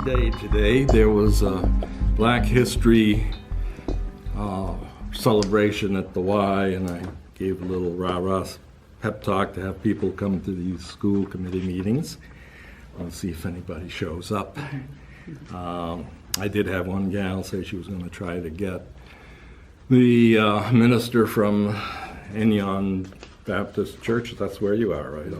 day today. There was a Black History celebration at the Y, and I gave a little rah-rah pep talk to have people come to these school committee meetings. I'll see if anybody shows up. I did have one gal say she was going to try to get the minister from Enyon Baptist Church, that's where you are, right?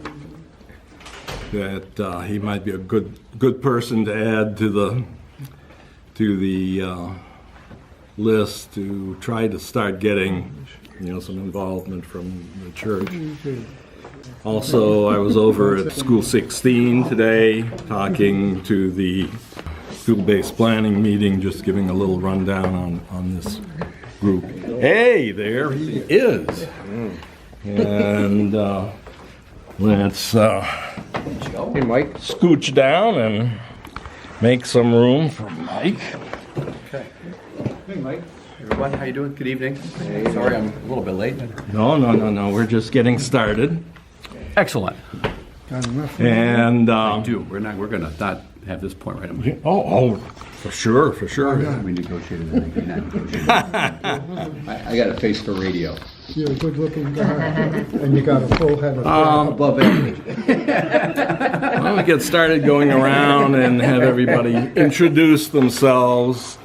That he might be a good person to add to the list to try to start getting, some involvement from the church. Also, I was over at School 16 today talking to the school-based planning meeting, just giving a little rundown on this group. Hey, there he is. And let's hey, Mike. Scooch down and make some room for Mike. Okay. Hey, Mike. Everyone, how you doing? Good evening. Hey, sorry, I'm a little bit late. No. We're just getting started. Excellent. And We're gonna not have this point right away. Oh, for sure. We negotiated everything. Not negotiated. I got a face for radio. You're a good-looking guy, and you got a full head of hair. Above average. I'll get started going around and have everybody introduce themselves.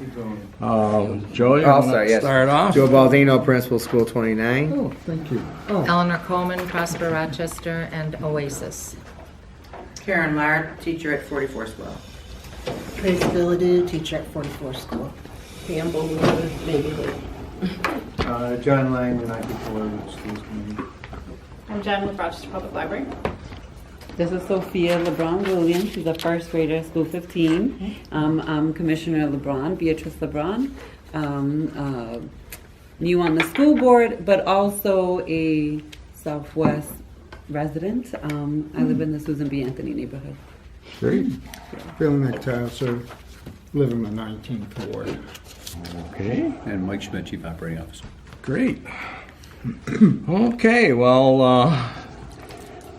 Joe, you I'll want to yes. start off? Joe Baldino, Principal, School 29. Oh, thank you. Oh, Eleanor Coleman, Prosper Rochester, and Oasis. Karen Lahr, teacher at 44 School. Trace Bilodeau, teacher at 44 School. Pam Bowler, neighborhood. John Lang, United Florida Schools Committee. I'm Jen with Rochester Public Library. This is Sophia LeBron Williams. She's a first grader at School 15. I'm Commissioner LeBron, Beatriz LeBron. New on the school board, but also a Southwest resident. I live in the Susan B. Anthony neighborhood. Great. Bill McTausser, live in the 19th Ward. Okay. And Mike Schmidt, Chief Operating Officer. Great. Okay, well,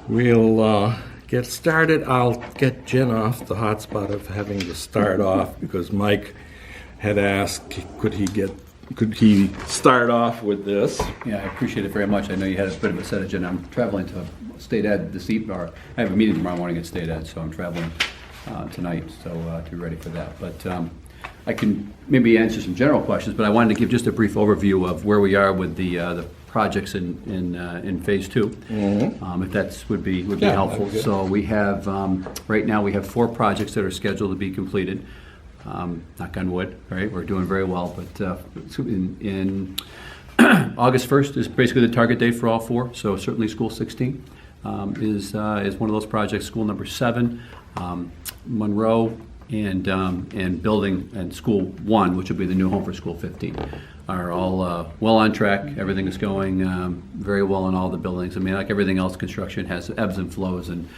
we'll get started. I'll get Jen off the hotspot of having to start off because Mike had asked, could he start off with this? Yeah, I appreciate it very much. I know you had a bit of a set agenda. I'm traveling to State Ed this evening, or I have a meeting tomorrow morning at State Ed, so I'm traveling tonight, so to be ready for that. But I can maybe answer some general questions, but I wanted to give just a brief overview of where we are with the projects in phase two, if that would be helpful. So we have right now we have 4 projects that are scheduled to be completed. Knock on wood, right? We're doing very well, but in August 1st is basically the target date for all 4. So certainly School 16 is one of those projects. School number 7, Monroe, and building and School 1, which will be the new home for School 15, are all well on track. Everything is going very well in all the buildings. I mean, like everything else, construction has ebbs and flows and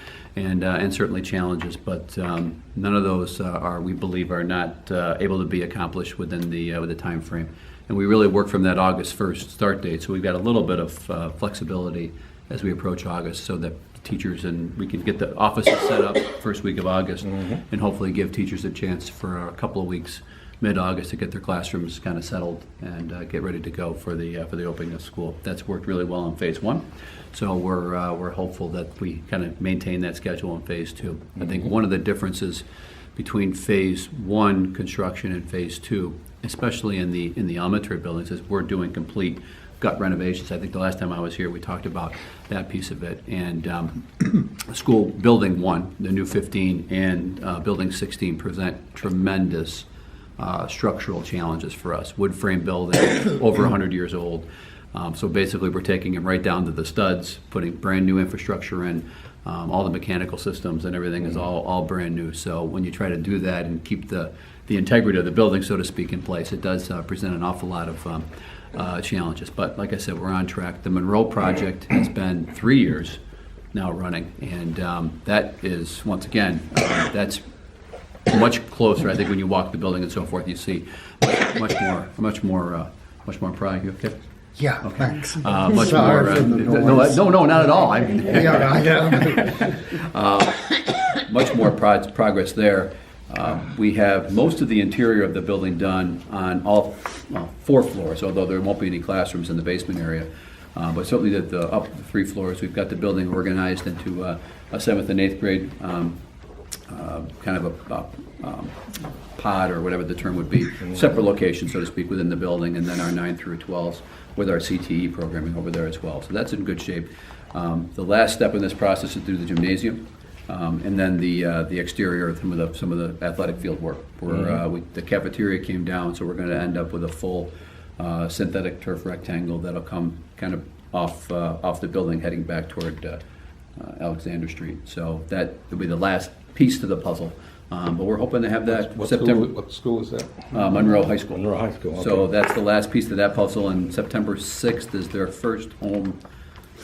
certainly challenges, but none of those we believe are not able to be accomplished within the time frame. And we really work from that August 1st start date, so we've got a little bit of flexibility as we approach August, so that teachers and we can get the offices set up first week of August, and hopefully give teachers a chance for a couple of weeks mid-August to get their classrooms kind of settled and get ready to go for the opening of school. That's worked really well in phase 1, so we're hopeful that we kind of maintain that schedule in phase 2. I think one of the differences between phase 1 construction and phase 2, especially in the elementary buildings, is we're doing complete gut renovations. I think the last time I was here, we talked about that piece of it. And school building 1, the new 15, and building 16 present tremendous structural challenges for us. Wood frame building, over 100 years old. So basically, we're taking them right down to the studs, putting brand new infrastructure in. All the mechanical systems and everything is all brand new. So when you try to do that and keep the integrity of the building, so to speak, in place, it does present an awful lot of challenges. But like I said, we're on track. The Monroe project has been 3 years now running, and that is, once again, that's much closer. I think when you walk the building and so forth, you see much more pride. You okay? Yeah, Okay. thanks. Much Sorry more. for the noise. No, not at all. I mean, Yeah, I know. much more progress there. We have most of the interior of the building done on all 4 floors, although there won't be any classrooms in the basement area. But certainly the up 3 floors, we've got the building organized into a 7th and 8th grade kind of a pod, or whatever the term would be, separate locations, so to speak, within the building, and then our 9 through 12s with our CTE programming over there as well. So that's in good shape. The last step in this process is through the gymnasium, and then the exterior of some of the athletic field work. The cafeteria came down, so we're going to end up with a full synthetic turf rectangle that'll come kind of off the building, heading back toward Alexander Street. So that will be the last piece to the puzzle. But we're hoping to have that September. What school is that? Monroe High School. Monroe High School, okay. So that's the last piece to that puzzle, and September 6th is their first home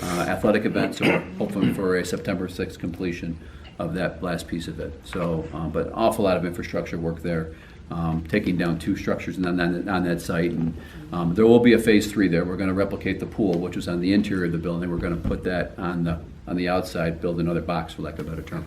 athletic event, so we're hoping for a September 6th completion of that last piece of it. So, but an awful lot of infrastructure work there, taking down 2 structures on that site, and there will be a phase 3 there. We're going to replicate the pool, which was on the interior of the building. We're going to put that on the outside, build another box, for lack of a better term.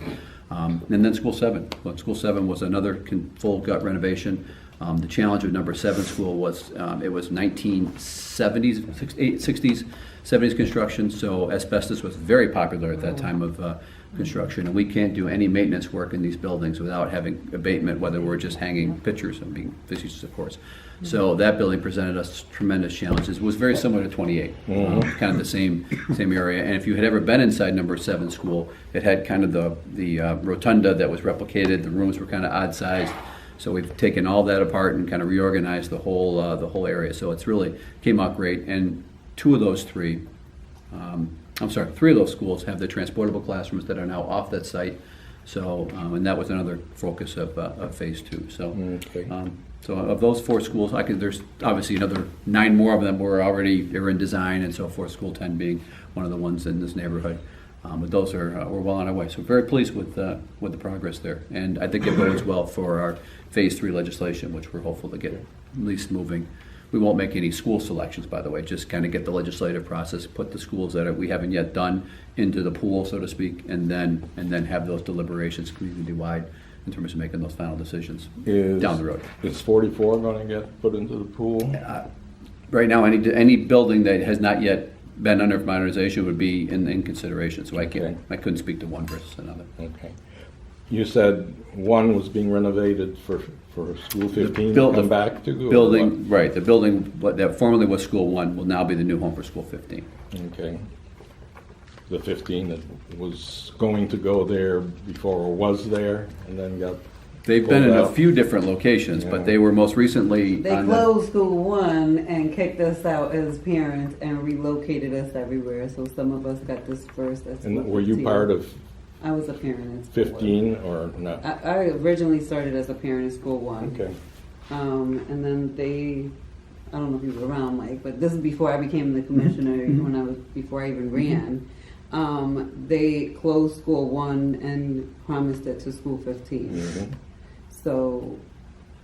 And then School 7. Well, School 7 was another full gut renovation. The challenge of number 7 school was it was 1970s, 60s, 70s construction, so asbestos was very popular at that time of construction, and we can't do any maintenance work in these buildings without having abatement, whether we're just hanging pictures and being facetious, of course. So that building presented us tremendous challenges. It was very similar to 28, kind of the same area. And if you had ever been inside number 7 school, it had kind of the rotunda that was replicated. The rooms were kind of odd sized. So we've taken all that apart and kind of reorganized the whole area. So it's really came out great. And 3 of those schools have the transportable classrooms that are now off that site. So, and that was another focus of phase 2. So, Okay. So of those 4 schools, there's obviously another 9 more of them were in design, and so forth. School 10 being one of the ones in this neighborhood. But those we're well on our way. So very pleased with the progress there, and I think it bodes well for our phase 3 legislation, which we're hopeful to get at least moving. We won't make any school selections, by the way, just kind of get the legislative process, put the schools that we haven't yet done into the pool, so to speak, and then have those deliberations community-wide in terms of making those final decisions down the road. Is 44 going to get put into the pool? Right now, any building that has not yet been under modernization would be in consideration, so I couldn't speak to one versus another. Okay. You said one was being renovated for School 15 to come back to? Building, right. The building that formerly was School 1 will now be the new home for School 15. Okay. The 15 that was going to go there before, or was there, and then got They've been in a out. few different locations, but they were most recently They on closed School 1 and kicked us out as parents and relocated us everywhere. So some of us got dispersed. And were you part of I was a parent in School 15 or not? I originally started as a parent in School 1. Okay. And then I don't know if you were around, Mike, but this is before I became the commissioner, before I even ran. They closed School 1 and promised it to School 15. Mm-hmm. So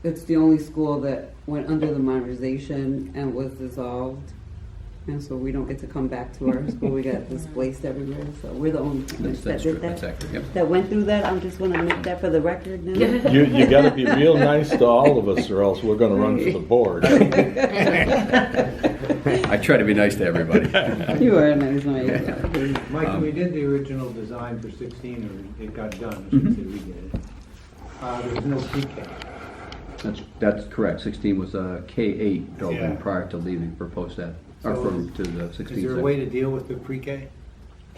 it's the only school that went under the modernization and was dissolved. And so we don't get to come back to our school. We got displaced everywhere. So we're the only ones that did that. That's accurate, yep. That went through that. I'm just want to make that for the record now. You got to be real nice to all of us, or else we're going to run for the board. I try to be nice to everybody. You are a nice Mike. Mike, when we did the original design for 16, or it got done, I should say we did it, there was no pre-K. That's correct. 16 was a K-8 building Yeah. prior to leaving for post-ed, or So to the 16. Is there a way to deal with the pre-K?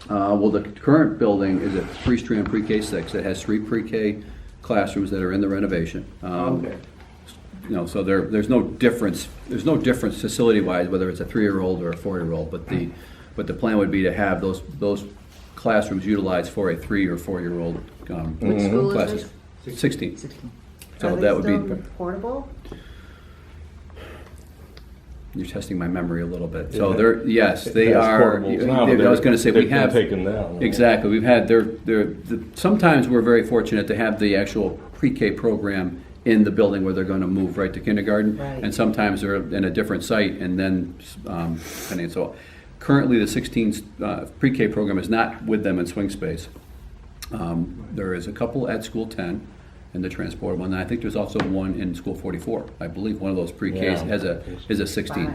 Well, the current building is a three-strand pre-K 6 that has 3 pre-K classrooms that are in the renovation. Okay. So there's no difference. There's no difference facility-wise whether it's a 3-year-old or a 4-year-old. But the plan would be to have those classrooms utilized for a 3 or 4-year-old Which school is classes. this? 16. So Are they that would still be. portable? You're testing my memory a little bit. Yeah. So they It has are. portables now, I but was going to say we they've been have taken down. Exactly. We've had sometimes we're very fortunate to have the actual pre-K program in the building where they're going to move right to kindergarten, Right. and sometimes they're in a different site, and then so currently the 16 pre-K program is not with them in Swing Space. There is a couple at School 10. in the transportable. And I think there's also one in School 44. I believe one of those pre-Ks Yeah. is a 16. 5.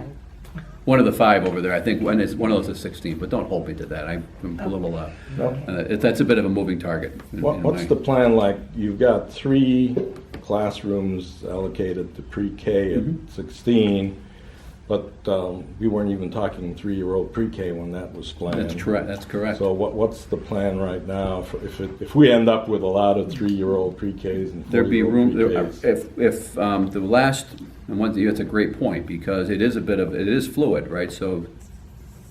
One of the 5 over there, I think one of those is 16, but don't hold me to that. I'm a little, that's a bit of a moving target. What's the plan like? You've got 3 classrooms allocated to pre-K at 16, but we weren't even talking 3-year-old pre-K when that was planned. That's correct. So what's the plan right now if we end up with a lot of 3-year-old pre-Ks and 4-year-old There'd be room, pre-Ks? if the last, and that's a great point, because it is fluid, right? So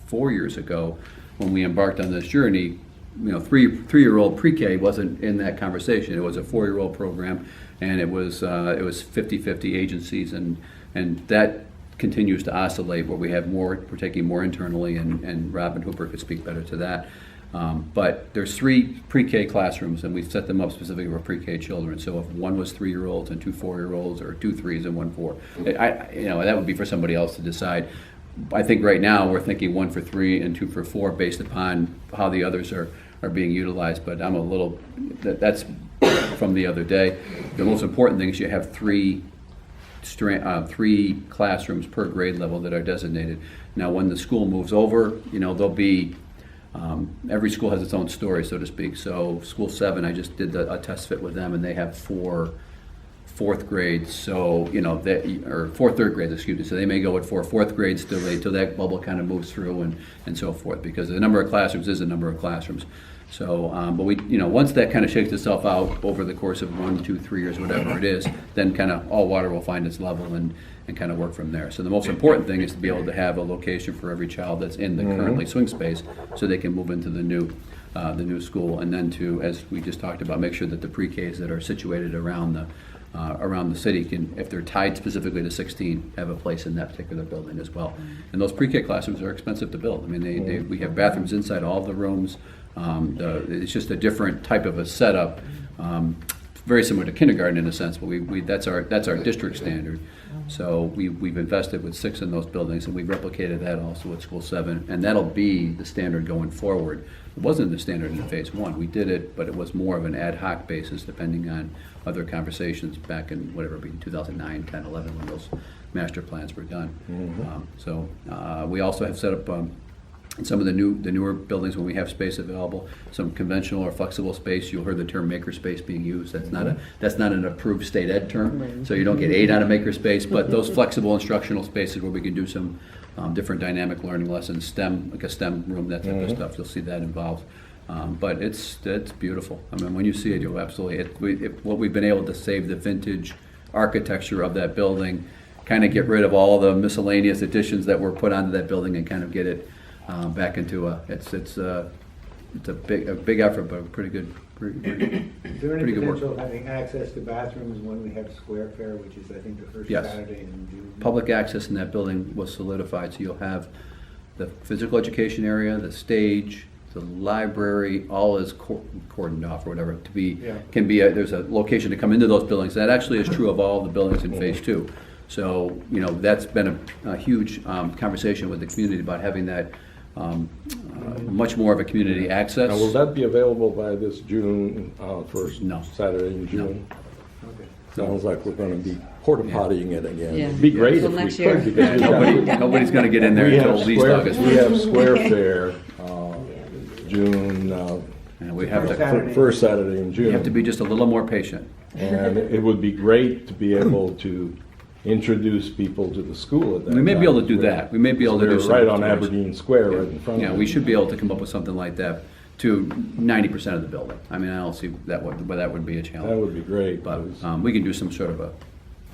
4 years ago, when we embarked on this journey, 3-year-old pre-K wasn't in that conversation. It was a 4-year-old program, and it was 50-50 agencies, and that continues to oscillate where we're taking more internally, and Robin Hooper could speak better to that. But there's 3 pre-K classrooms, and we've set them up specifically for pre-K children. So if one was 3-year-olds and 2 4-year-olds, or 2 3s and 1 4, that would be for somebody else to decide. I think right now we're thinking 1 for 3 and 2 for 4 based upon how the others are being utilized. But I'm a little, that's from the other day. The most important thing is you have 3 classrooms per grade level that are designated. Now, when the school moves over, there'll be every school has its own story, so to speak. So School 7, I just did a test fit with them, and they have 4 4th grades, so, or 4 3rd grades, excuse me. So they may go with 4 4th grades till that bubble kind of moves through and so forth, because the number of classrooms is a number of classrooms. So, but we, once that kind of shakes itself out over the course of 1, 2, 3 years, whatever it is, then kind of all water will find its level and kind of work from there. So the most important thing is to be able to have a location for every child that's in the currently swing space, so they can move into the new school, and then to, as we just talked about, make sure that the pre-Ks that are situated around the city can, if they're tied specifically to 16, have a place in that particular building as well. And those pre-K classrooms are expensive to build. I mean, we have bathrooms inside all the rooms. It's just a different type of a setup, very similar to kindergarten in a sense, but that's our district standard. So we've invested with 6 in those buildings, and we've replicated that also with School 7, and that'll be the standard going forward. It wasn't the standard in Phase 1. We did it, but it was more of an ad hoc basis depending on other conversations back in 2009, 10, 11, when those master plans were done. So we also have set up in some of the newer buildings, when we have space available, some conventional or flexible space. You'll hear the term maker space being used. That's not an approved state ed term, so you don't get aid out of maker space. But those flexible instructional spaces where we can do some different dynamic learning lessons, STEM, like a STEM room, that type of stuff. You'll see that involved. But it's beautiful. I mean, when you see it, you'll absolutely. What we've been able to save the vintage architecture of that building, kind of get rid of all the miscellaneous additions that were put onto that building, and kind of get it back into it's a big effort, but pretty good. Is there any Pretty good work. potential of having access to bathrooms when we have Square Fair, which is, I think, the first Yes. Saturday in June? Public access in that building was solidified, so you'll have the physical education area, the stage, the library, all is cordoned off or whatever to be. Yeah. There's a location to come into those buildings. That actually is true of all the buildings in Phase 2. So that's been a huge conversation with the community about having that much more of a community access. Now, will that be available by this June, first No. Saturday in June? Okay. Sounds like we're going to be porta pottying it again. Yeah. It'd be great So if we next year. could, because Nobody's going to get in there we until have at least Square, August. we have Square Fair, June, And we have to Saturday. first Saturday in we June. have to be just a little more patient. And it would be great to be able to introduce people to the school at that We may be time. able to do that. We may be able to do We're some. right on Aberdeen Square, right in front of Yeah, it. we should be able to come up with something like that to 90% of the building. I mean, I don't see where that would be a That challenge. would be great. But we can do some sort of a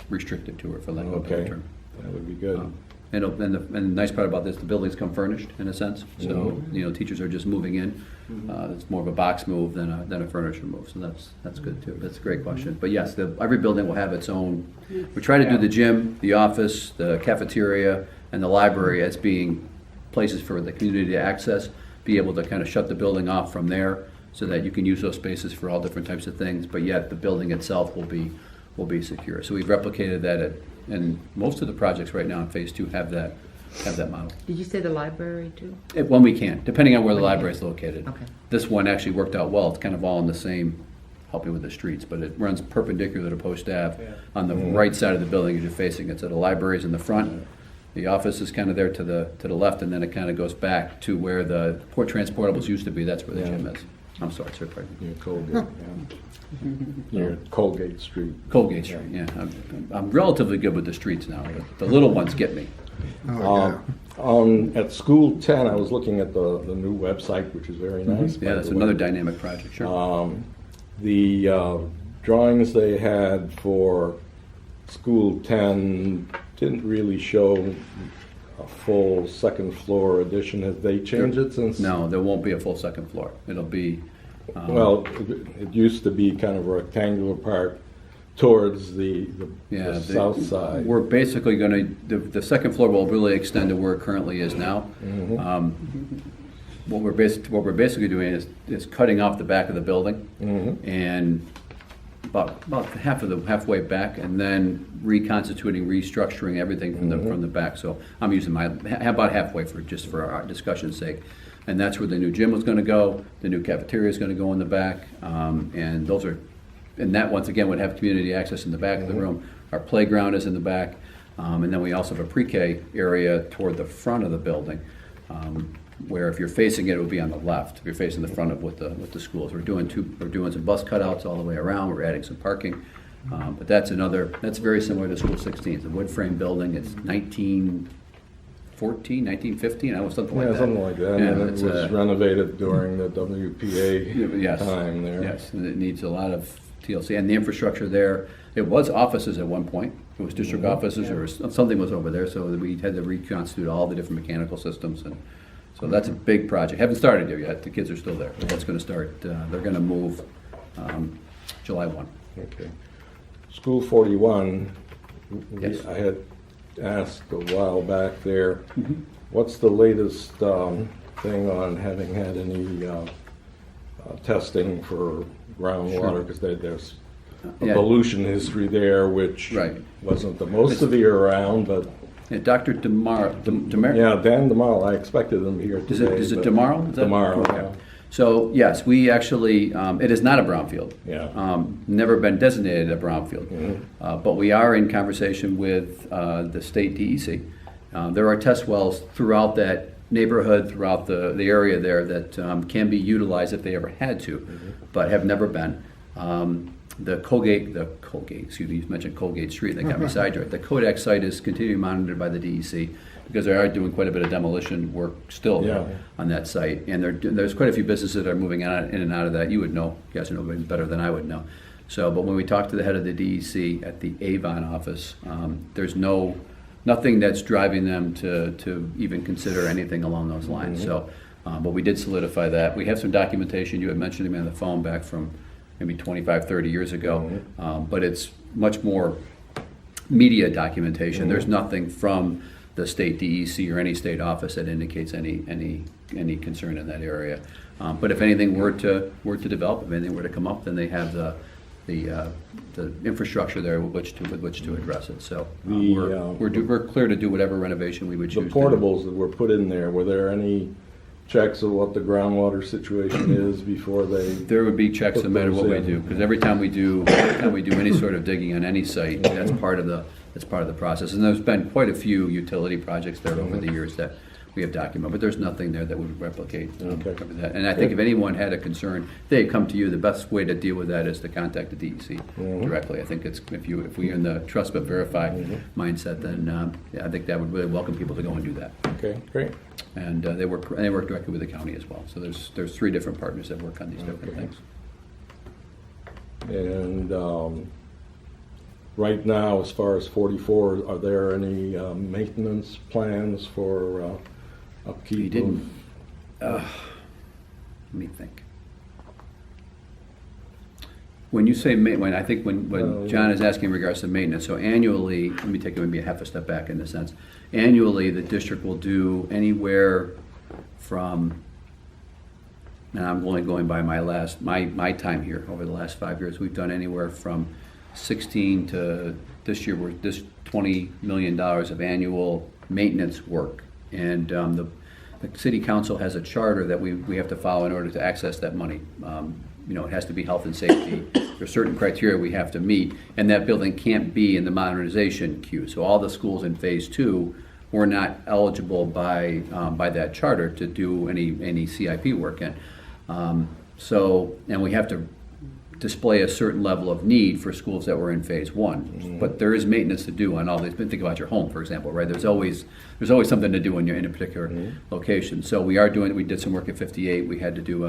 restricted tour, for lack of a better Okay, term. that would be good. And the nice part about this, the buildings come furnished in a sense. So, teachers are just moving in. It's more of a box move than a furniture move. So that's good too. That's a great question. But yes, every building will have its own. We try to do the gym, the office, the cafeteria, and the library as being places for the community to access, be able to kind of shut the building off from there so that you can use those spaces for all different types of things, but yet the building itself will be secure. So we've replicated that and most of the projects right now in Phase 2 have that model. Did you say the library too? When we can, depending on where the library is located. Okay. This one actually worked out well. It's kind of all in the same helping with the streets, but it runs perpendicular to Post Ave Yeah. on the right side of the building as you're facing it. So the library's in the front, the office is kind of there to the left, and then it kind of goes back to where the port transportables used to be. That's where the gym is. I'm sorry, sir, pardon. Near Colgate, near Colgate Street. Colgate Street, yeah. I'm relatively good with the streets now, but the little ones get me. At School 10, I was looking at the new website, which is very nice. by Yeah, that's the another way. dynamic project, sure. The drawings they had for School 10 didn't really show a full second floor addition. Have they changed it since? No, there won't be a full second floor. It'll be, Well, it used to be kind of a rectangular part towards the south side. We're basically going to, the second floor will really extend to where it currently is now. What we're basically doing is cutting off the back of the building and about halfway back, and then reconstituting, restructuring everything from the back. So I'm using about halfway for our discussion's sake. And that's where the new gym was going to go. The new cafeteria is going to go in the back, and that once again would have community access in the back of the room. Our playground is in the back, and then we also have a pre-K area toward the front of the building, where if you're facing it, it would be on the left. If you're facing the front of with the schools, we're doing some bus cutouts all the way around. We're adding some parking, but that's very similar to School 16. It's a wood frame building. It's 1914, 1915, something like that. Yeah, something like that. Yeah, And it it's, was renovated during the WPA Yes. time there. Yes, and it needs a lot of TLC, and the infrastructure there, it was offices at one point. It was district offices, or something was over there, so we had to reconstitute all the different mechanical systems, and so that's a big project. Haven't started there yet, the kids are still there. That's gonna start, they're gonna move July 1. Okay. School 41, Yes. I had asked a while back there, what's the latest thing on having had any testing for groundwater? Because there's a Yeah. pollution history there, which Right. wasn't the most severe around, but Yeah, Dr. DeMar, yeah, Dan DeMarle, I expected him here is today. it but- DeMarle? Is that- DeMarle, okay. yeah. So, yes, we actually, it is not a brownfield. Yeah. Never been designated a brownfield. But we are in conversation with the state DEC. There are test wells throughout that neighborhood, throughout the area there that can be utilized if they ever had to, but have never been. The Colgate, excuse me, you mentioned Colgate Street, that got me sidetracked. The Kodak site is continually monitored by the DEC because they are doing quite a bit of demolition work still Yeah. on that site. And there's quite a few businesses that are moving in and out of that. You would know, you guys know better than I would know. So, but when we talked to the head of the DEC at the Avon office, there's nothing that's driving them to even consider anything along those lines. So, but we did solidify that. We have some documentation. You had mentioned to me on the phone back from maybe 25, 30 years ago, but it's much more media documentation. There's nothing from the state DEC or any state office that indicates any concern in that area. But if anything were to develop, if anything were to come up, then they have the infrastructure there with which to address it. So we're clear to do whatever renovation we would The choose. portables that were put in there, were there any checks of what the groundwater situation is before they? There would be checks no matter what we do, because every time we do any sort of digging on any site, that's part of the process. And there's been quite a few utility projects there over the years that we have documented, but there's nothing there that would replicate that. And I think if anyone had a concern, they'd come to you. The best way to deal with that is to contact the DEC directly. I think if we're in the trust but verify mindset, then I think that would really welcome people to go and do that. Okay, great. And they work directly with the county as well. So there's 3 different partners that work on these different things. And right now, as far as 44, are there any maintenance plans for upkeep? You didn't. Let me think. When you say when John is asking in regards to maintenance, so annually, let me take maybe a half a step back in a sense. Annually, the district will do anywhere from, and I'm only going by my time here over the last 5 years, we've done anywhere from 16 to this year, we're this $20 million of annual maintenance work. And the city council has a charter that we have to follow in order to access that money. it has to be health and safety. There's certain criteria we have to meet, and that building can't be in the modernization queue. So all the schools in phase 2 were not eligible by that charter to do any CIP work in. And we have to display a certain level of need for schools that were in phase 1. But there is maintenance to do on all these. Think about your home, for example, right? There's always something to do when you're in a particular location. So we did some work at 58. We had to do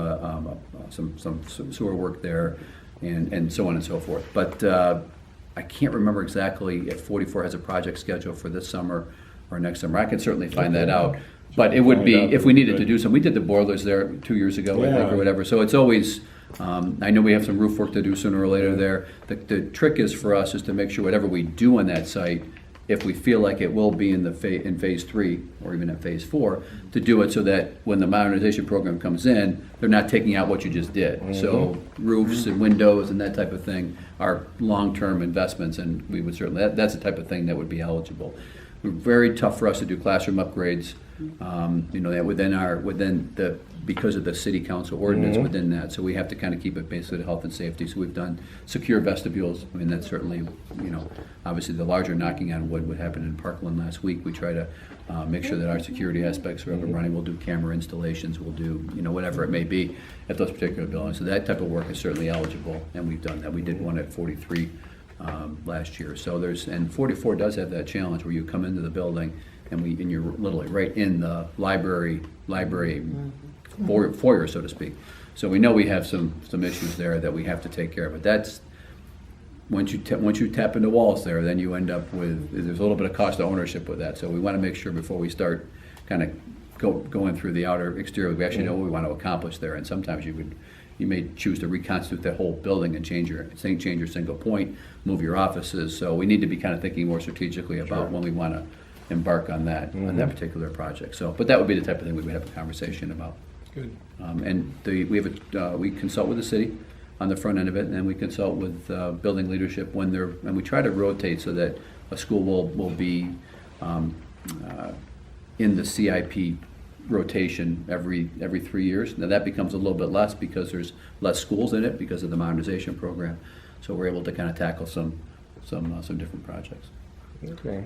some sewer work there, and so on and so forth. But I can't remember exactly if 44 has a project schedule for this summer or next summer. I can certainly find that out. But it would be, if we needed to do some, we did the boilers there 2 years ago, I think, or whatever. So it's always, I know we have some roof work to do sooner or later there. The trick is for us is to make sure whatever we do on that site, if we feel like it will be in phase 3 or even in phase 4, to do it so that when the modernization program comes in, they're not taking out what you just did. So roofs and windows and that type of thing are long-term investments, and we would certainly, that's the type of thing that would be eligible. Very tough for us to do classroom upgrades, that because of the city council ordinance within that. So we have to kind of keep it basically to health and safety. So we've done secure vestibules. I mean, that's certainly, obviously the larger knocking on wood, what happened in Parkland last week. We try to make sure that our security aspects are up and running. We'll do camera installations. We'll do, whatever it may be at those particular buildings. So that type of work is certainly eligible, and we've done that. We did one at 43 last year. So and 44 does have that challenge where you come into the building and you're literally right in the library foyer, so to speak. So we know we have some issues there that we have to take care of. But that's once you tap into walls there, then you end up with, there's a little bit of cost of ownership with that. So we want to make sure before we start kind of going through the outer exterior, we actually know what we want to accomplish there. And sometimes you may choose to reconstitute that whole building and change your single point, move your offices. So we need to be kind of thinking more strategically about when we want to embark on that particular project. So, but that would be the type of thing we would have a conversation about. Good. We consult with the city on the front end of it, and then we consult with building leadership and we try to rotate so that a school will be in the CIP rotation every 3 years. Now that becomes a little bit less because there's less schools in it because of the modernization program. So we're able to kind of tackle some different projects. Okay.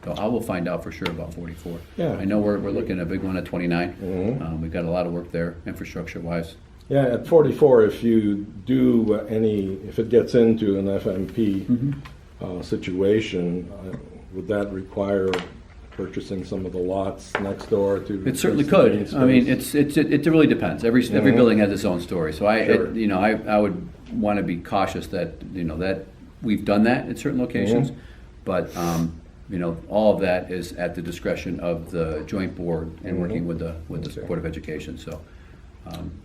So I will find out for sure about 44. Yeah. I know we're looking at a big one at 29. We've got a lot of work there, infrastructure-wise. Yeah, at 44, if you do if it gets into an FMP situation, would that require purchasing some of the lots next door to? It certainly could. I mean, it really depends. Every building has its own story. So I would want to be cautious that that we've done that at certain locations, but all of that is at the discretion of the joint board and working with the Board of Education. So,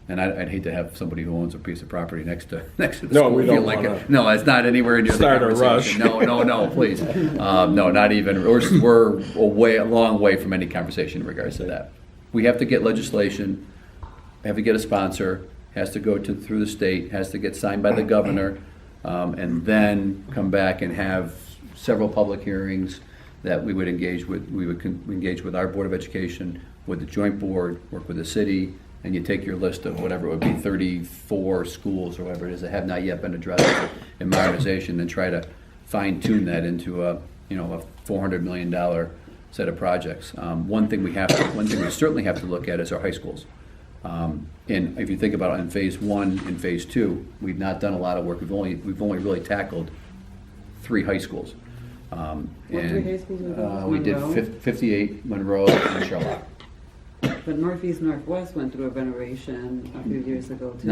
and I'd hate to have somebody who owns a piece of property next to the school. We feel don't like wanna it. No, it's not anywhere near start the a rush. No, please. No, not even. We're a long way from any conversation in regards to that. We have to get legislation, have to get a sponsor, has to go through the state, has to get signed by the governor, and then come back and have several public hearings that we would engage with. We would engage with our Board of Education, with the joint board, work with the city, and you take your list of whatever it would be, 34 schools or whatever it is that have not yet been addressed in modernization, and try to fine tune that into a $400 million set of projects. One thing we certainly have to look at is our high schools. And if you think about it, in phase 1 and phase 2, we've not done a lot of work. We've only really tackled 3 high schools. What 3 high schools we did Monroe? 58, Monroe, and Charlotte. But Northeast Northwest went through a renovation a few years ago too.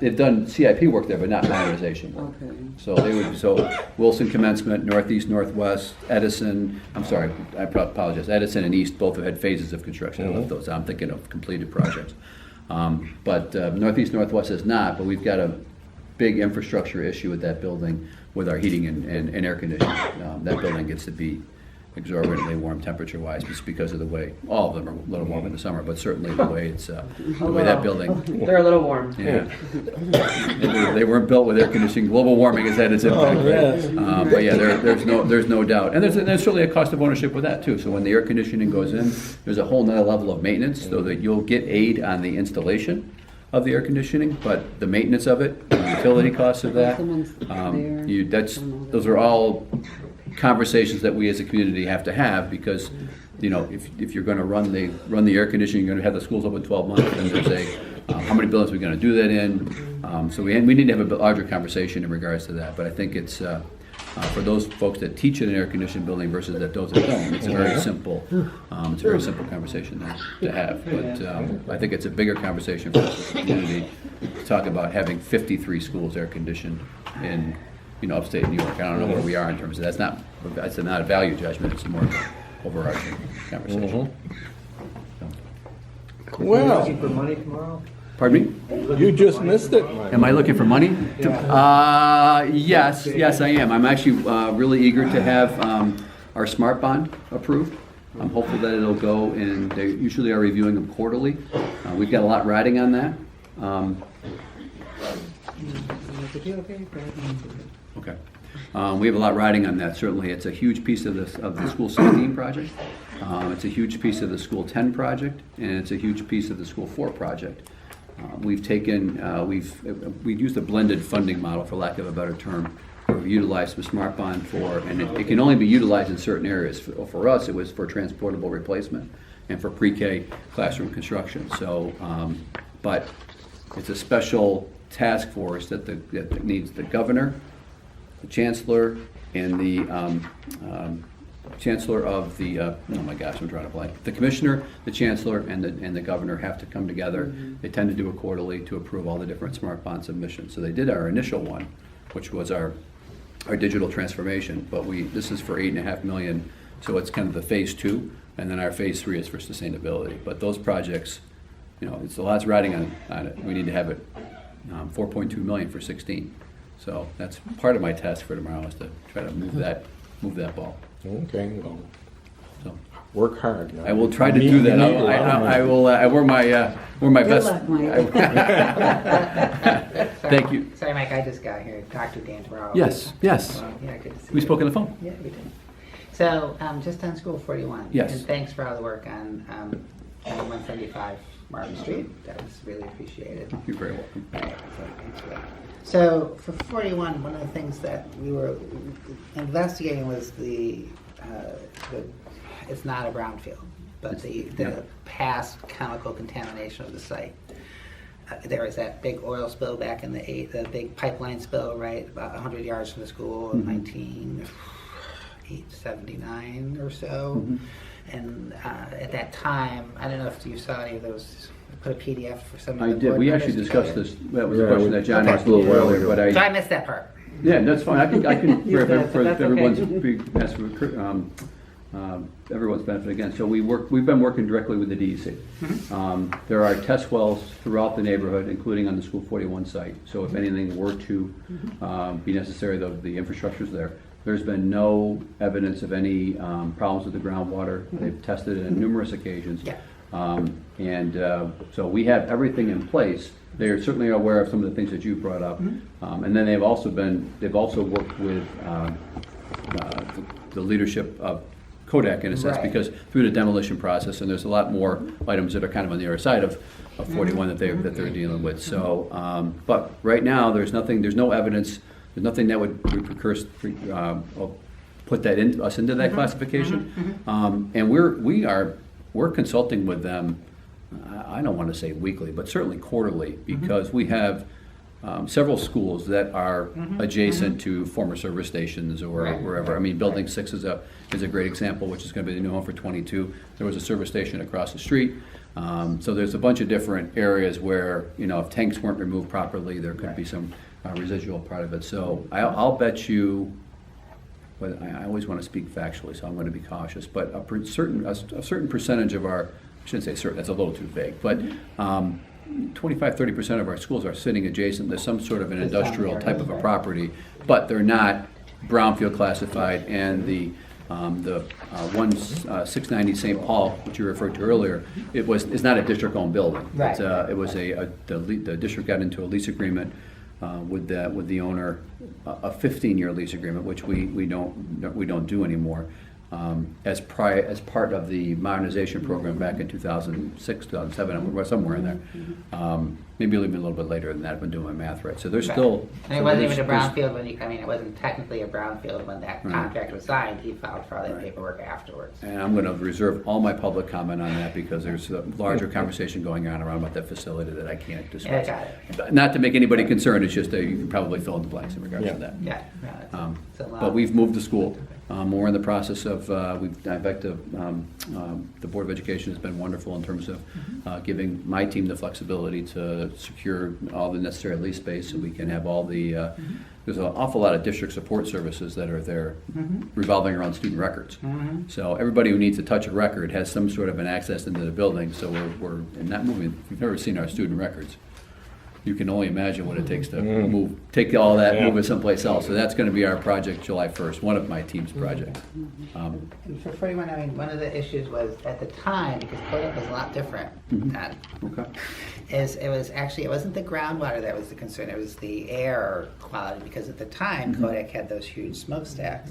They've done CIP work there, but not modernization work. Okay. So Wilson Commencement, Northeast Northwest, Edison, I apologize, Edison and East both have had phases of construction. I left those out. I'm thinking of completed projects. But Northeast Northwest has not, but we've got a big infrastructure issue with that building with our heating and air conditioning. That building gets to be exorbitantly warm temperature-wise, just because of the way, all of them are a little warm in the summer, but certainly the way that building. They're a little warm. Yeah. They weren't built with air conditioning. Global warming has had its impact. Right? But yeah, there's no doubt. And there's certainly a cost of ownership with that too. So when the air conditioning goes in, there's a whole nother level of maintenance, so that you'll get aid on the installation. of the air conditioning, but the maintenance of it, the utility costs of that, Someone's there. those are all conversations that we as a community have to have, because, you know, if you're gonna run the air conditioning, you're gonna have the schools open 12 months, and there's how many buildings are we gonna do that in? So we need to have a larger conversation in regards to that, but I think it's, for those folks that teach in an air-conditioned building versus those that don't, it's a very simple conversation to have. But I think it's a bigger conversation for us as a community to talk about having 53 schools air-conditioned in, you know, upstate New York. I don't know where we are in terms of that. That's not a value judgment. It's more of an overarching conversation. Well, Looking for money tomorrow? Pardon me? you just missed it, Mike. Am I looking for money? Yes, I am. I'm actually really eager to have our smart bond approved. I'm hopeful that it'll go, and they usually are reviewing them quarterly. We've got a lot riding on that. Okay. We have a lot riding on that, certainly. It's a huge piece of the School 16 project. It's a huge piece of the School 10 project, and it's a huge piece of the School 4 project. We've used a blended funding model, for lack of a better term. We've utilized some smart bond and it can only be utilized in certain areas. For us, it was for transportable replacement and for pre-K classroom construction. So, but it's a special task force that needs the governor, the chancellor, and the chancellor of the, oh my gosh, I'm drawing a blank. The commissioner, the chancellor, and the governor have to come together. Mm-hmm. They tend to do it quarterly to approve all the different smart bond submissions. So they did our initial one, which was our digital transformation, but this is for $8.5 million, so it's kind of the phase 2, and then our phase 3 is for sustainability. But those projects, you know, it's a lot's riding on it. We need to have it 4.2 million for 16. So that's part of my task for tomorrow, is to try to move that ball. Okay, well, So work hard. I will try to do that. I will. I wear my best. luck, Mike. Thank you. Sorry, Mike, I just got here to talk to Dan tomorrow. Yes. Yeah, good to see We you. spoke on the phone. Yeah, we did. So, just on School 41. Yes. And thanks for all the work on 175 Marvin Street. That was really appreciated. You're very welcome. Right, so thanks for that. So for 41, one of the things that we were investigating was it's not a brownfield, but the past chemical contamination of the site. There was that big oil spill back in the big pipeline spill, right, about 100 yards from the school in 1979 or so. Mm-hmm. And at that time, I don't know if you saw any of those. I put a PDF for some of the I did. board We members actually discussed together. this. That was a Yeah, question we that John talked asked a little while earlier, ago. but So I missed that part. Yeah, that's fine. I can for That's okay. everyone's everyone's benefit again. So we've been working directly with the DEC. Mm-hmm. There are test wells throughout the neighborhood, including on the School 41 site. So if anything were to be necessary, the infrastructure's there. There's been no evidence of any problems with the groundwater. They've tested it on numerous occasions. Yeah. So we have everything in place. They are certainly aware of some of the things that you brought up. And then they've also worked with the leadership of Kodak in a sense, Right. because through the demolition process, and there's a lot more items that are kind of on the other side of 41 that they're dealing with. So, but right now, there's no evidence, there's nothing that would put that us into that classification. And we're consulting with them, I don't want to say weekly, but certainly quarterly, because we have several schools that are adjacent to former service stations or wherever. I mean, Building 6 is a great example, which is going to be the new home for 22. There was a service station across the street. So there's a bunch of different areas where, you know, if tanks weren't removed properly, there could be some residual part of it. So I'll bet you, but I always want to speak factually, so I'm going to be cautious, but a certain percentage of our, I shouldn't say certain, that's a little too vague, but 25-30% of our schools are sitting adjacent to some sort of an industrial type of a property, but they're not brownfield classified. And the 690 St. Paul, which you referred to earlier, it's not a district-owned building. Right. It was the district got into a lease agreement with the owner, a 15-year lease agreement, which we don't do anymore. as part of the modernization program back in 2006, 2007, somewhere in there. Maybe even a little bit later than that, if I'm doing my math right. So there's still... And it wasn't even a brownfield when it wasn't technically a brownfield when that contract was signed. He filed for all that paperwork afterwards. And I'm going to reserve all my public comment on that because there's a larger conversation going on around about that facility that I can't discuss. Yeah, got it. Not to make anybody concerned, it's just that you can probably fill in the blanks in regards to that. Yeah, no, it's a lot. But we've moved the school. We're in the process of, in fact, the Board of Education has been wonderful in terms of giving my team the flexibility to secure all the necessary lease space so we can have all the, there's an awful lot of district support services that are there revolving around student records. So everybody who needs to touch a record has some sort of an access into the building, so we're not moving. If you've never seen our student records, you can only imagine what it takes to take all that, move it someplace else. So that's going to be our project July 1st, one of my team's projects. And for anyone, I mean, one of the issues was at the time, because Kodak was a lot different then, Okay. it wasn't the groundwater that was the concern, it was the air quality, because at the time Kodak had those huge smokestacks.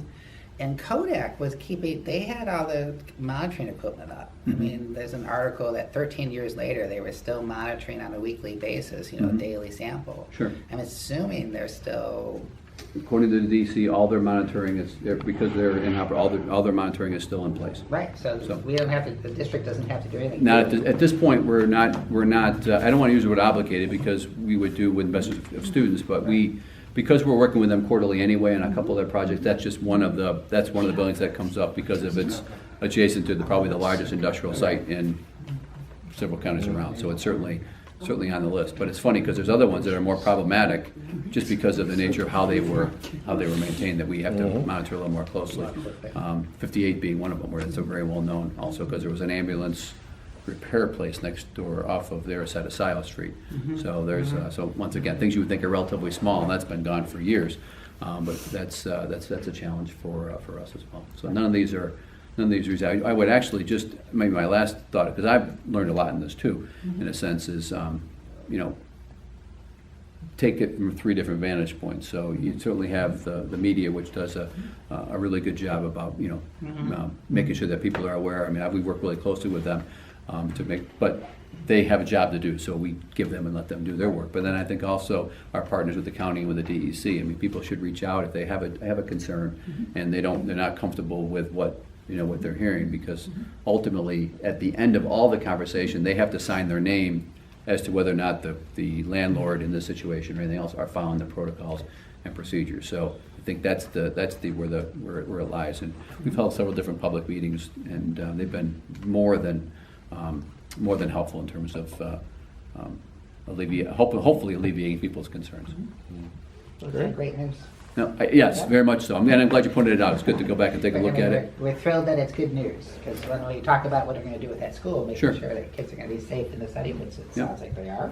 And Kodak was they had all the monitoring equipment up. I mean, there's an article that 13 years later, they were still monitoring on a weekly basis, a daily sample. Sure. I'm assuming they're still... According to the DC, all their monitoring is, because they're in, all their monitoring is still in place. Right, so we don't have to, the district doesn't have to do anything. Not at this point, we're not, I don't want to use the word obligated because we would do with the best of students, but because we're working with them quarterly anyway on a couple of their projects, that's one of the buildings that comes up because of it's adjacent to probably the largest industrial site in several counties around. So it's certainly on the list. But it's funny because there's other ones that are more problematic just because of the nature of how they were maintained that we have to monitor a little more closely. 58 being one of them, where it's a very well known also because there was an ambulance repair place next door off of their side of Scio Street. So there's so once again things you would think are relatively small, and that's been gone for years. But that's a challenge for us as well. So none of these are. I would actually just maybe my last thought, because I've learned a lot in this too, in a sense, is take it from 3 different vantage points. So you certainly have the media, which does a really good job about making sure that people are aware. I mean, we work really closely with them but they have a job to do, so we give them and let them do their work. But then I think also our partners with the county and with the DEC. I mean, people should reach out if they have a concern and they're not comfortable with what they're hearing, because ultimately at the end of all the conversation they have to sign their name as to whether or not the landlord in this situation or anything else are following the protocols and procedures. So I think that's where it lies. And we've held several different public meetings, and they've been more than helpful in terms of hopefully alleviating people's concerns. That's great news. No, yes, very much so. I'm glad you pointed it out. It's good to go back and take a look at it. We're thrilled that it's good news, because when we talk about what we're going to do with that school, making sure that kids are going to be safe in the setting, which it sounds like they are,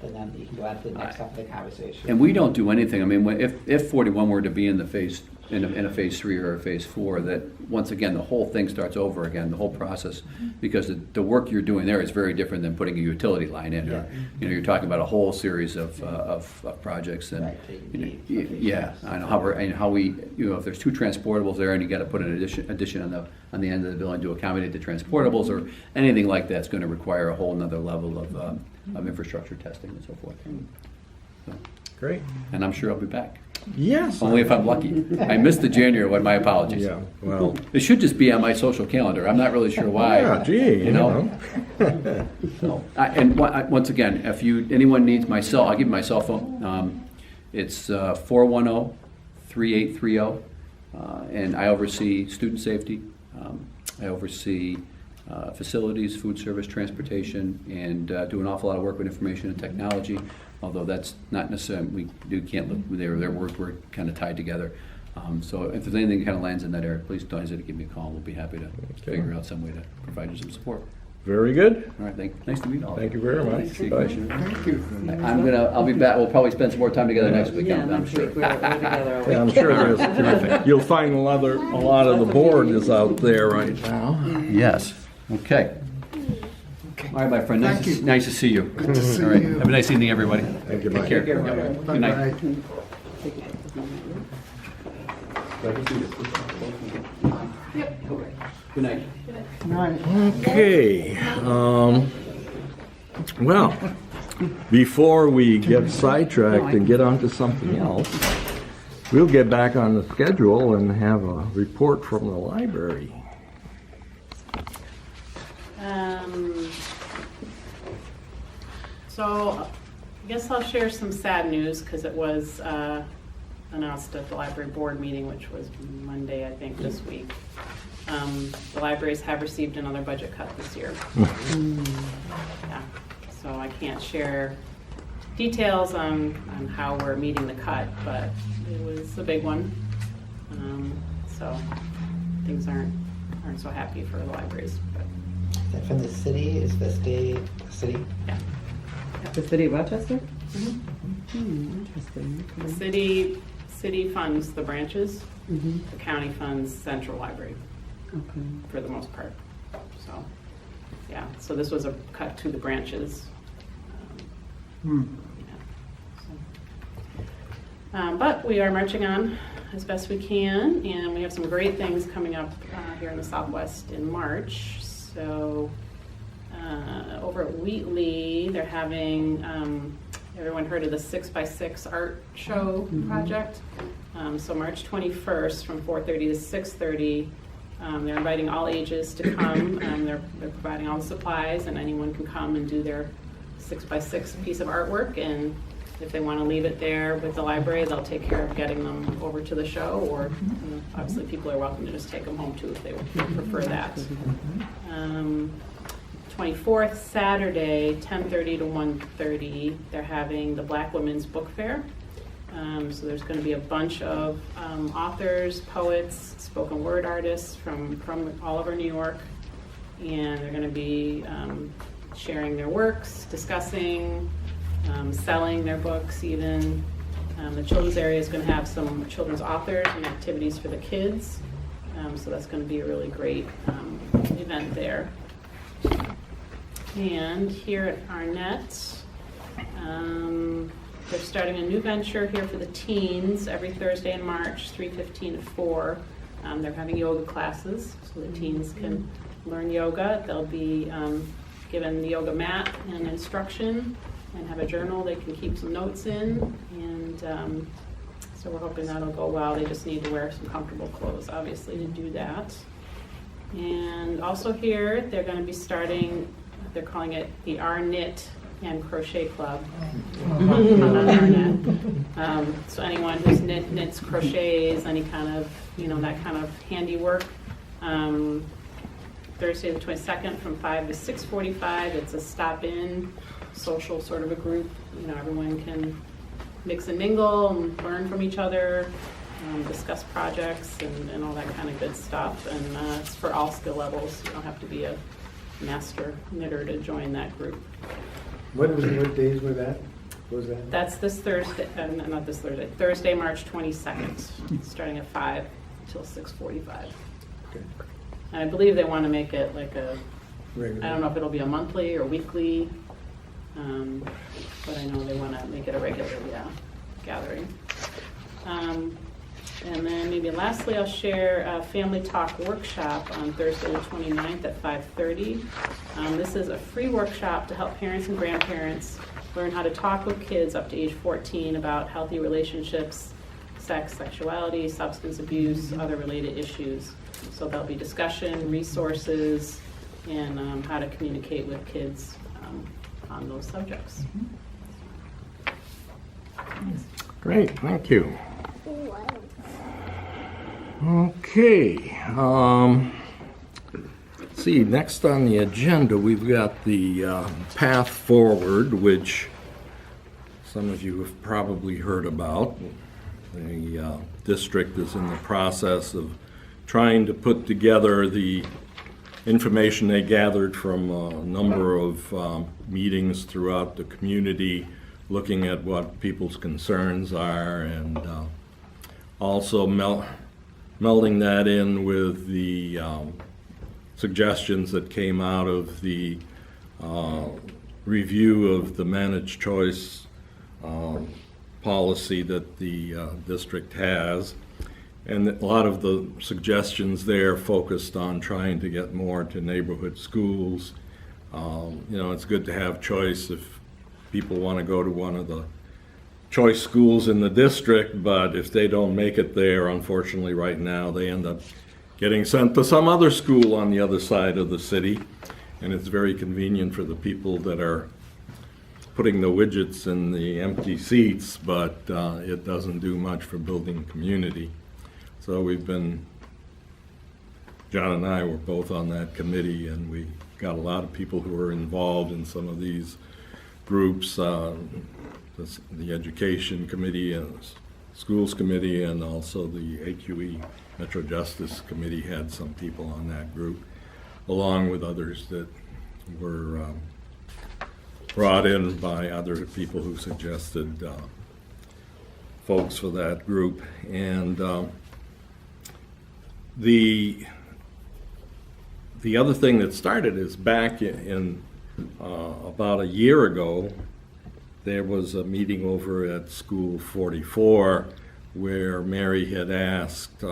then you can go on to the next step of the conversation. And we don't do anything. I mean, if 41 were to be in a phase 3 or a phase 4, that once again the whole thing starts over again, the whole process, because the work you're doing there is very different than putting a utility line in. Or, you're talking about a whole series of projects, and I know how we if there's 2 transportables there and you got to put an addition on the end of the building to accommodate the transportables or anything like that, it's going to require a whole nother level of infrastructure testing and so forth. So, Great. and I'm sure I'll be back. Yes. Only if I'm lucky. I missed the January one. My apologies. Yeah. Well. It should just be on my social calendar. I'm not really sure why. Yeah. Gee. You know. So, once again, if anyone needs my cell, I'll give you my cell phone. It's 410-3830, and I oversee student safety. I oversee facilities, food service, transportation, and do an awful lot of work with information and technology. Although that's not necessarily, can't look, their work, we're kind of tied together. So if there's anything that kind of lands in that area, please don't hesitate to give me a call. We'll be happy to figure out some way to provide you some support. Very good. All right, nice to meet all. Thank you very much. Nice to see you, Commissioner. Thank you. I'll be back. We'll probably spend some more time together next week. I'm sure. Yeah, I'm sure there's terrific. You'll find a lot of the board is out there right now. Yes. Okay. All right, my friend. Nice to see you. Good to see All right. you. Have a nice evening, everybody. Thank you, Mike. Take care. Good night. Bye-bye. Good night. Okay. Well, before we get sidetracked and get on to something else, we'll get back on the schedule and have a report from the library. So I guess I'll share some sad news because it was announced at the library board meeting, which was Monday, I think, this week. The libraries have received another budget cut this year. Yeah, so I can't share details on how we're meeting the cut, but it was a big one. So things aren't so happy for the libraries. But Is that from the city? Is the city? yeah, The city of Rochester? the Interesting. city funds the branches. Mm-hmm. The county funds central library Okay. for the most part. So, yeah, so this was a cut to the branches. Yeah, so. But we are marching on as best we can, and we have some great things coming up here in the Southwest in March. So over at Wheatley, they're having, everyone heard of the 6x6 art show project? So March 21st from 4:30 to 6:30, they're inviting all ages to come. They're providing all the supplies, and anyone can come and do their 6x6 piece of artwork. And if they want to leave it there with the library, they'll take care of getting them over to the show. Or obviously, people are welcome to just take them home too if they would prefer that. 24th, Saturday, 10:30 to 1:30, they're having the Black Women's Book Fair. So there's going to be a bunch of authors, poets, spoken word artists from all over New York, and they're going to be sharing their works, discussing, selling their books even. The children's area is going to have some children's authors and activities for the kids, so that's going to be a really great event there. And here at Arnett, they're starting a new venture here for the teens every Thursday in March, 3:15 to 4. They're having yoga classes, so the teens can learn yoga. They'll be given the yoga mat and instruction and have a journal they can keep some notes in. And so we're hoping that'll go well. They just need to wear some comfortable clothes, obviously, to do that. And also here, they're going to be starting, they're calling it the R-Knit and Crochet Club. So anyone who's knits, crochets, any kind of, that kind of handiwork. Thursday the 22nd from 5 to 6:45. It's a stop-in social sort of a group. Everyone can mix and mingle and learn from each other, discuss projects and all that kind of good stuff. And it's for all skill levels. You don't have to be a master knitter to join that group. What days were that? What was that? That's this Thursday, not this Thursday, Thursday, March 22nd, starting at 5 till 6:45. Okay. And I believe they want to make it like a, Regular. I don't know if it'll be a monthly or weekly, but I know they want to make it a regular, gathering. And then maybe lastly, I'll share a Family Talk workshop on Thursday the 29th at 5:30. This is a free workshop to help parents and grandparents learn how to talk with kids up to age 14 about healthy relationships, sex, sexuality, substance abuse, other related issues. So there'll be discussion, resources, and how to communicate with kids on those subjects. Great, thank you. Okay. Let's see, next on the agenda, we've got the path forward, which some of you have probably heard about. The district is in the process of trying to put together the information they gathered from a number of meetings throughout the community, looking at what people's concerns are, and also melding that in with the suggestions that came out of the review of the managed choice policy that the district has. And a lot of the suggestions there focused on trying to get more to neighborhood schools. You know, it's good to have choice if people want to go to one of the choice schools in the district, but if they don't make it there, unfortunately right now, they end up getting sent to some other school on the other side of the city. And it's very convenient for the people that are putting the widgets in the empty seats, but it doesn't do much for building community. So John and I were both on that committee, and we got a lot of people who are involved in some of these groups, the Education Committee and Schools Committee, and also the AQE Metro Justice Committee had some people on that group, along with others that were brought in by other people who suggested folks for that group. And the other thing that started is back in about a year ago, there was a meeting over at School 44 where Mary had asked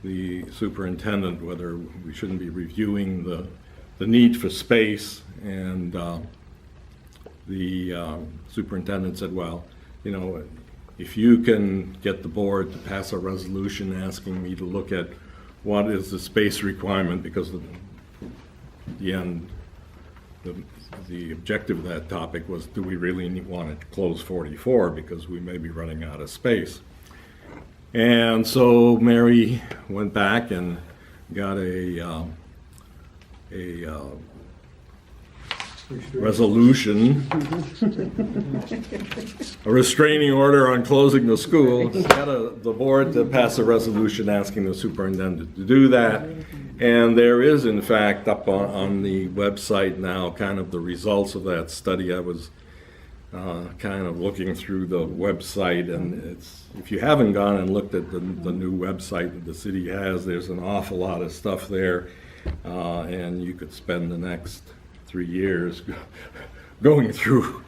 the superintendent whether we shouldn't be reviewing the need for space, and the superintendent said, well, you know, if you can get the board to pass a resolution asking me to look at what is the space requirement, because the end, the objective of that topic was, do we really want to close 44 because we may be running out of space? And so Mary went back and got a resolution, a restraining order on closing the school. Got the board to pass a resolution asking the superintendent to do that. And there is, in fact, up on the website now, kind of the results of that study. I was kind of looking through the website, and it's, if you haven't gone and looked at the new website that the city has, there's an awful lot of stuff there, and you could spend the next 3 years going through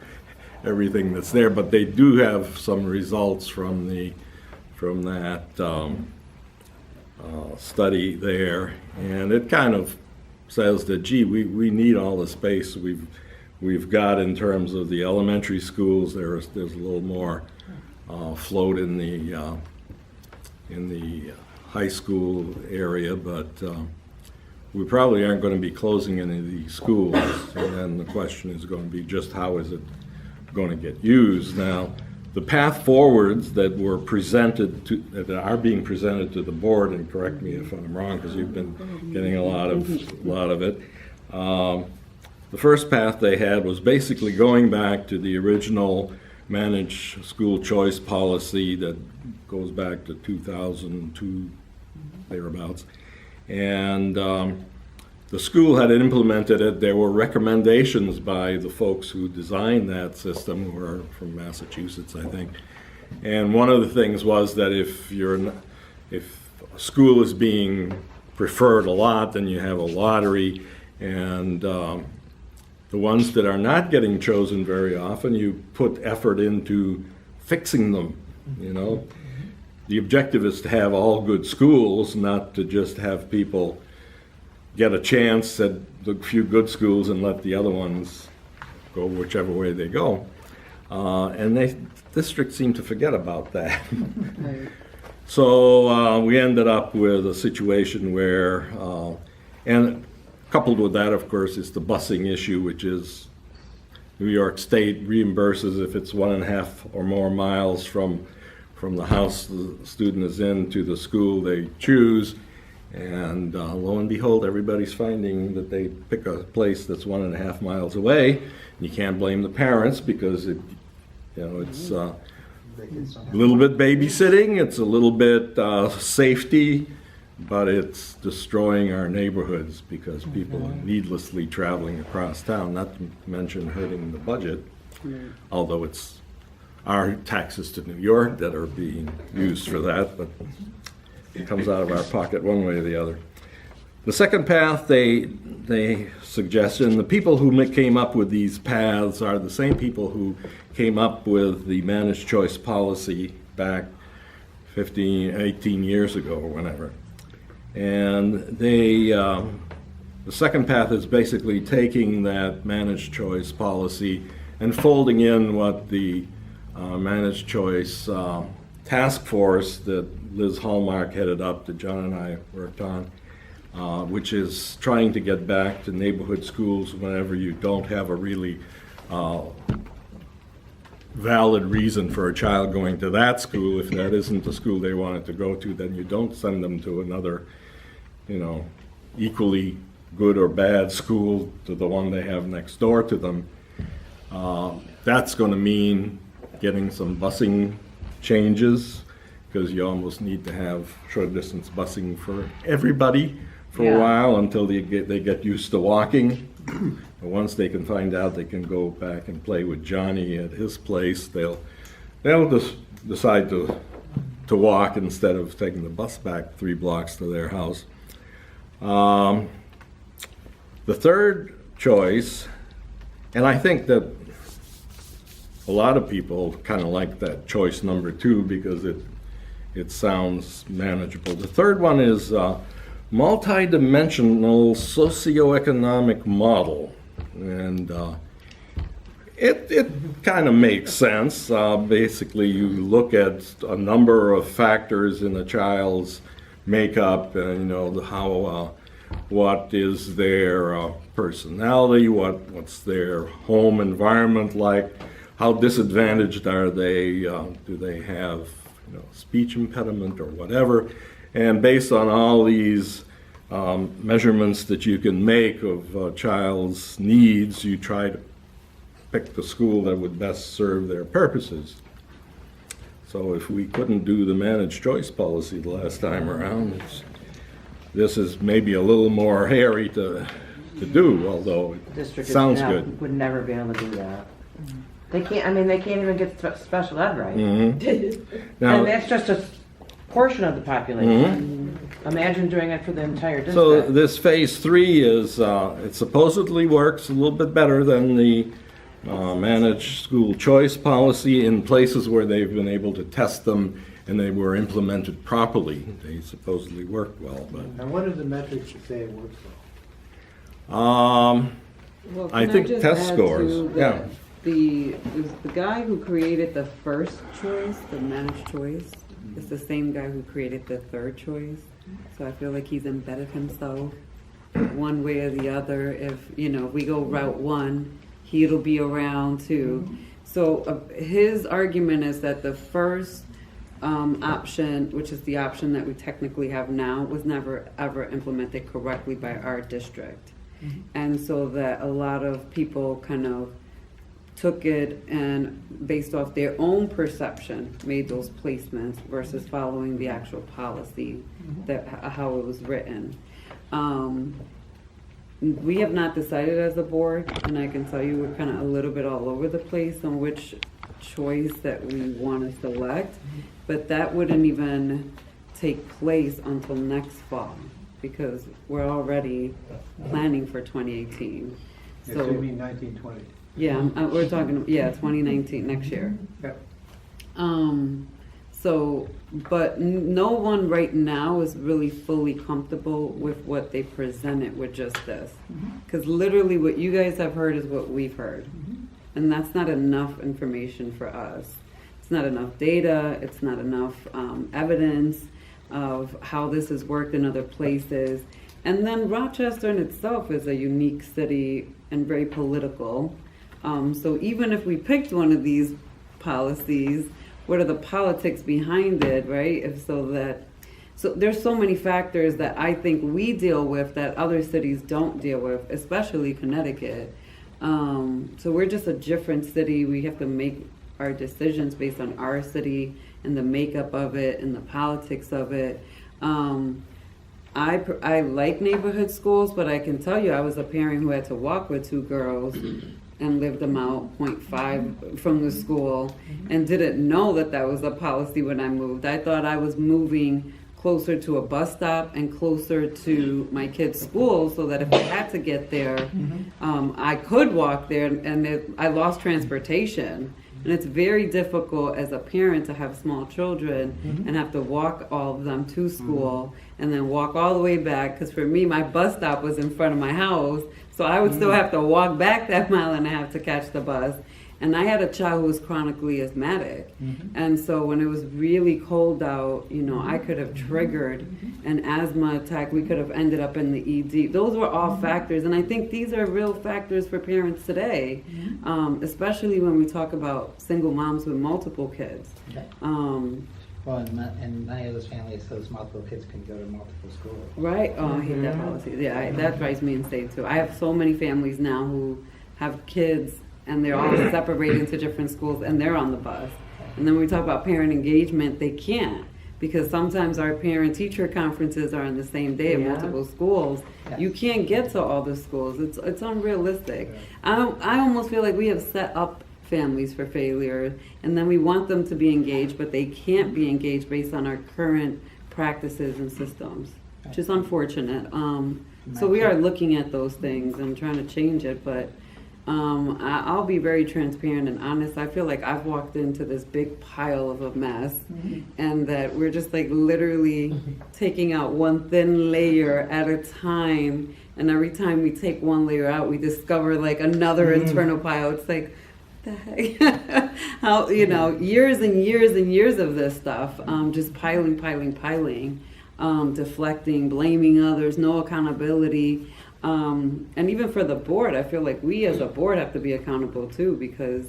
everything that's there. But they do have some results from that study there, and it kind of says that, gee, we need all the space we've got in terms of the elementary schools. There's a little more float in the high school area, but we probably aren't going to be closing any of these schools. And then the question is going to be just how is it going to get used. Now, the path forwards that were that are being presented to the board, and correct me if I'm wrong because you've been getting a lot of it. The first path they had was basically going back to the original managed school choice policy that goes back to 2002, thereabouts. And the school had implemented it. There were recommendations by the folks who designed that system, who are from Massachusetts, I think. And one of the things was that if a school is being preferred a lot, then you have a lottery, and the ones that are not getting chosen very often, you put effort into fixing them, you know. The objective is to have all good schools, not to just have people get a chance at the few good schools and let the other ones go whichever way they go. And districts seem to forget about that. Right. So we ended up with a situation where, and coupled with that, of course, is the busing issue, which is New York State reimburses if it's 1.5 or more miles from the house the student is in to the school they choose. And lo and behold, everybody's finding that they pick a place that's 1.5 miles away. You can't blame the parents because it's a little bit babysitting, it's a little bit safety, but it's destroying our neighborhoods because people are needlessly traveling across town, not to mention hurting the budget, although it's our taxes to New York that are being used for that, but it comes out of our pocket one way or the other. The second path they suggested, and the people who came up with these paths are the same people who came up with the managed choice policy back 15, 18 years ago or whenever. And they, the second path is basically taking that managed choice policy and folding in what the managed choice task force that Liz Hallmark headed up, that John and I worked on, which is trying to get back to neighborhood schools whenever you don't have a really valid reason for a child going to that school. If that isn't the school they wanted to go to, then you don't send them to another, equally good or bad school to the one they have next door to them. That's going to mean getting some busing changes, because you almost need to have short distance busing for everybody for a while until they get used to walking. But once they can find out they can go back and play with Johnny at his place, they'll just decide to walk instead of taking the bus back 3 blocks to their house. The third choice, and I think that a lot of people kind of like that choice number 2 because it sounds manageable. The third one is multi-dimensional socioeconomic model, and it kind of makes sense. Basically, you look at a number of factors in a child's makeup, and what is their personality, what's their home environment like, how disadvantaged are they, do they have speech impediment or whatever. And based on all these measurements that you can make of a child's needs, you try to pick the school that would best serve their purposes. So if we couldn't do the managed choice policy the last time around, this is maybe a little more hairy to do, although it sounds good. Would never be able to do that. They can't. I mean, they can't even get special ed right. Now, and that's just a portion of the population. Imagine doing it for the entire district. so this phase 3 is, it supposedly works a little bit better than the managed school choice policy in places where they've been able to test them and they were implemented properly. They supposedly worked well, but And what are the metrics that say it works well? Well, I can think just test add scores, to yeah. The guy who created the first choice, the managed choice, is the same guy who created the third choice. So I feel like he's embedded himself one way or the other. If we go route 1, he'll be around too. So his argument is that the first option, which is the option that we technically have now, was never ever implemented correctly by our district. And so that a lot of people kind of took it and based off their own perception made those placements versus following the actual policy that how it was written. We have not decided as a board, and I can tell you we're kind of a little bit all over the place on which choice that we want to select, but that wouldn't even take place until next fall because we're already planning for 2018. So you mean 1920? Yeah, we're talking, 2019, next year. Yep. But no one right now is really fully comfortable with what they presented with just this. Because literally what you guys have heard is what we've heard. And that's not enough information for us. It's not enough data, it's not enough evidence of how this has worked in other places. And then Rochester in itself is a unique city and very political. So even if we picked one of these policies, what are the politics behind it, right? So there's so many factors that I think we deal with that other cities don't deal with, especially Connecticut. So we're just a different city. We have to make our decisions based on our city and the makeup of it and the politics of it. I like neighborhood schools, but I can tell you I was a parent who had to walk with 2 girls and lived them out 0.5 from the school and didn't know that was a policy when I moved. I thought I was moving closer to a bus stop and closer to my kids' school so that if I had to get there, I could walk there. And I lost transportation. And it's very difficult as a parent to have small children and have to walk all of them to school and then walk all the way back. Because for me, my bus stop was in front of my house, so I would still have to walk back that mile and a half to catch the bus. And I had a child who was chronically asthmatic. And so when it was really cold out, you know, I could have triggered an asthma attack. We could have ended up in the ED. Those were all factors. And I think these are real factors for parents today, especially when we talk about single moms with multiple kids. Well, and many of those families, those multiple kids can go to multiple schools. Right? Oh, I hate that policy. Yeah, that drives me insane too. I have so many families now who have kids and they're all separated into different schools and they're on the bus. And then when we talk about parent engagement, they can't, because sometimes our parent-teacher conferences are on the same day at multiple schools. You can't get to all the schools. It's unrealistic. I almost feel like we have set up families for failure, and then we want them to be engaged, but they can't be engaged based on our current practices and systems, which is unfortunate. So we are looking at those things and trying to change it, but I'll be very transparent and honest. I feel like I've walked into this big pile of a mess, and that we're just like literally taking out one thin layer at a time, and every time we take one layer out, we discover like another internal pile. It's like, what the heck? How, you know, years and years and years of this stuff, just piling, deflecting, blaming others, no accountability. And even for the board, I feel like we as a board have to be accountable too, because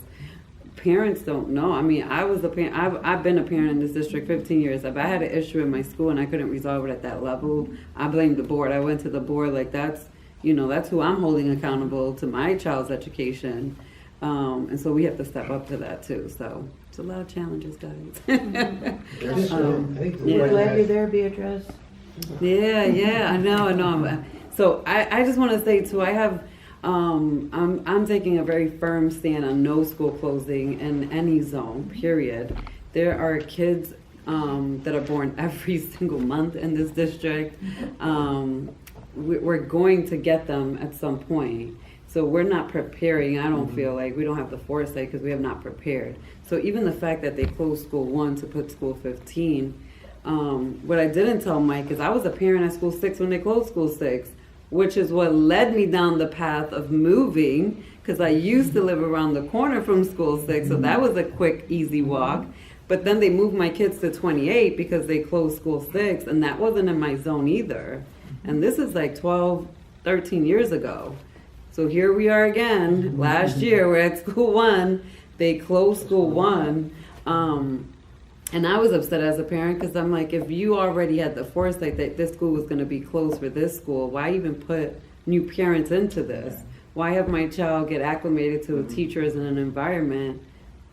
parents don't know. I mean, I was a parent. I've been a parent in this district 15 years. If I had an issue in my school and I couldn't resolve it at that level, I blamed the board. I went to the board like that's who I'm holding accountable to my child's education. And so we have to step up to that too. So it's a lot of challenges, guys. We're glad you're there, Beatriz. Yeah, I know. So I just want to say too, I have, I'm taking a very firm stand on no school closing in any zone, period. There are kids that are born every single month in this district. We're going to get them at some point. So we're not preparing. I don't feel like we don't have the foresight because we have not prepared. So even the fact that they closed school 1 to put school 15, what I didn't tell Mike is I was a parent at school 6 when they closed school 6, which is what led me down the path of moving, because I used to live around the corner from school 6, so that was a quick, easy walk. But then they moved my kids to 28 because they closed school 6, and that wasn't in my zone either. And this is like 12, 13 years ago. So here we are again. Last year, we're at school 1. They closed school 1. And I was upset as a parent because I'm like, if you already had the foresight that this school was going to be closed for this school, why even put new parents into this? Why have my child get acclimated to teachers in an environment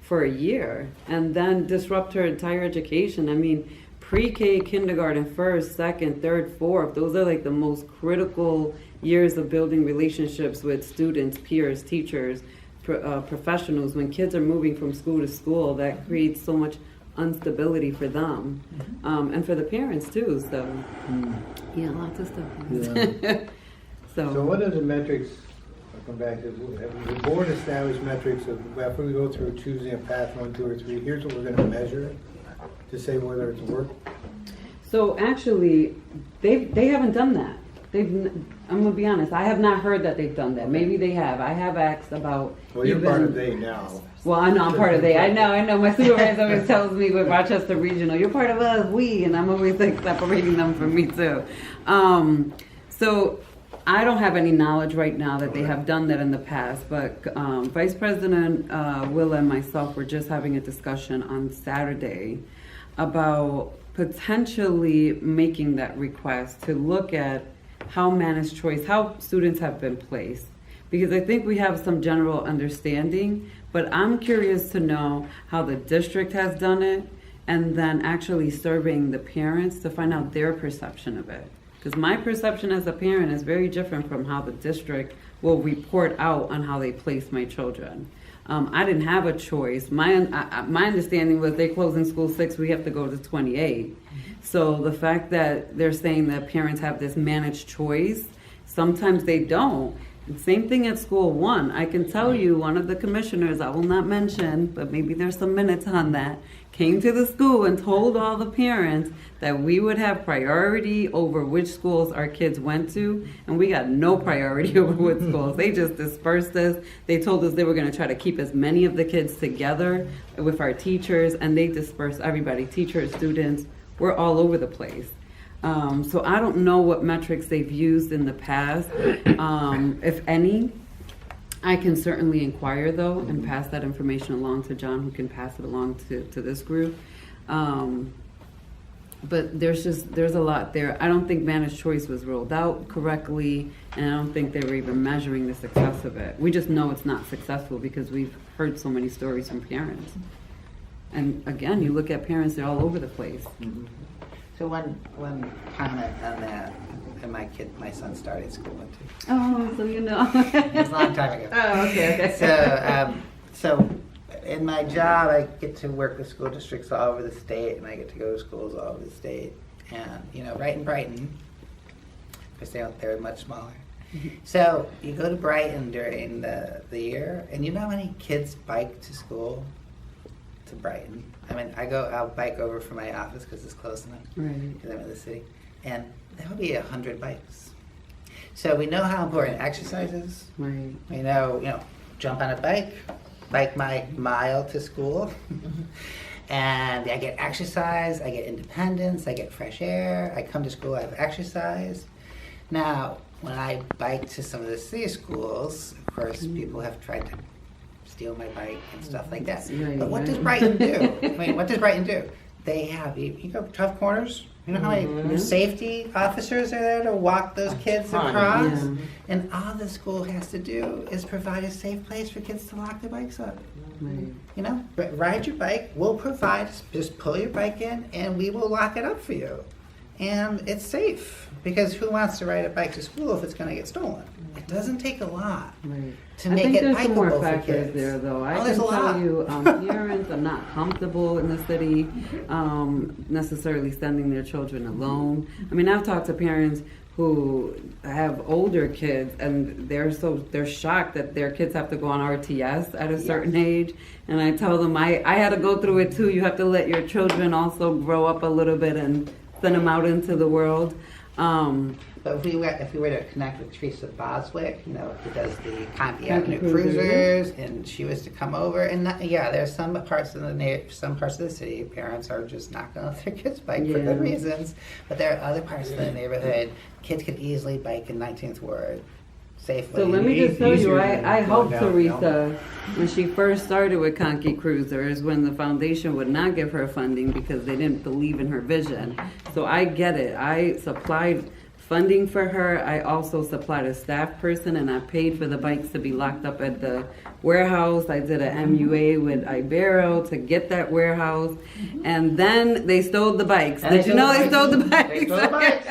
for a year and then disrupt her entire education? I mean, pre-K, kindergarten, first, second, third, fourth, those are like the most critical years of building relationships with students, peers, teachers, professionals. When kids are moving from school to school, that creates so much instability for them, and for the parents too. So yeah, lots of stuff. So what are the metrics, I'll come back to, have the board established metrics of, after we go through choosing a path 1, 2, or 3, here's what we're going to measure to say whether it's worked? So actually, they haven't done that. I'm gonna be honest, I have not heard that they've done that. Maybe they have. I have asked about. Well, you're part of they now. Well, I know I'm part of they. I know. My supervisor always tells me with Rochester Regional, you're part of us, we, and I'm always like separating them from me too. So I don't have any knowledge right now that they have done that in the past, but Vice President Willa and myself were just having a discussion on Saturday about potentially making that request to look at how managed choice, how students have been placed. Because I think we have some general understanding, but I'm curious to know how the district has done it and then actually surveying the parents to find out their perception of it. Because my perception as a parent is very different from how the district will report out on how they place my children. I didn't have a choice. My understanding was they're closing school 6, we have to go to 28. So the fact that they're saying that parents have this managed choice, sometimes they don't. Same thing at school one. I can tell you, one of the commissioners, I will not mention, but maybe there's some minutes on that, came to the school and told all the parents that we would have priority over which schools our kids went to, and we got no priority over which schools. They just dispersed us. They told us they were going to try to keep as many of the kids together with our teachers, and they dispersed everybody, teachers, students. We're all over the place. So I don't know what metrics they've used in the past, if any. I can certainly inquire though and pass that information along to John, who can pass it along to this group. But there's a lot there. I don't think Managed Choice was rolled out correctly, and I don't think they were even measuring the success of it. We just know it's not successful because we've heard so many stories from parents. And again, you look at parents, they're all over the place. So one comment on that, and my son started school too. Oh, so you know. It was a long time ago. Oh, okay. So in my job, I get to work with school districts all over the state, and I get to go to schools all over the state. And right in Brighton, because they're much smaller. So you go to Brighton during the year, and you know how many kids bike to school to Brighton? I mean, I'll bike over from my office because it's close enough. Right. Because I'm in the city, and there will be 100 bikes. So we know how important exercise is. Right. We know, jump on a bike my mile to school, and I get exercise, I get independence, I get fresh air, I come to school, I have exercise. Now, when I bike to some of the city schools, of course, people have tried to steal my bike and stuff like that. Right, but what right. does Brighton do? What does Brighton do? They have, you go tough corners. You know how many safety officers are there to walk those kids across? Yeah. And all the school has to do is provide a safe place for kids to lock their bikes up. Right. Ride your bike, we'll provide, just pull your bike in and we will lock it up for you. And it's safe, because who wants to ride a bike to school if it's going to get stolen? It doesn't take a lot Right. to I make think it there's some more bikeable for factors kids. there, though. I there's can a lot. tell you, parents are not comfortable in the city necessarily sending their children alone. I mean, I've talked to parents who have older kids, and they're shocked that their kids have to go on RTS at a certain age. And I tell them, I had to go through it too. You have to let your children also grow up a little bit and send them out into the world. But if we were to connect with Teresa Boswick, who does the Conti Avenue Cruiser, Cruisers, and she was to come over, and there's some parts of the city, parents are just not going to let their kids bike for good reasons, but there are other parts of the neighborhood, kids could easily bike in 19th Ward safely. So let me just tell you, Easier I than helped going down Teresa when she first started with Conky Cruisers, when the foundation would not give her funding because they didn't believe in her vision. So I get it. I supplied funding for her. I also supplied a staff person, and I paid for the bikes to be locked up at the warehouse. I did a MUA with Ibero to get that warehouse, and then they stole the bikes. Did you know they stole the bikes? They stole the bikes.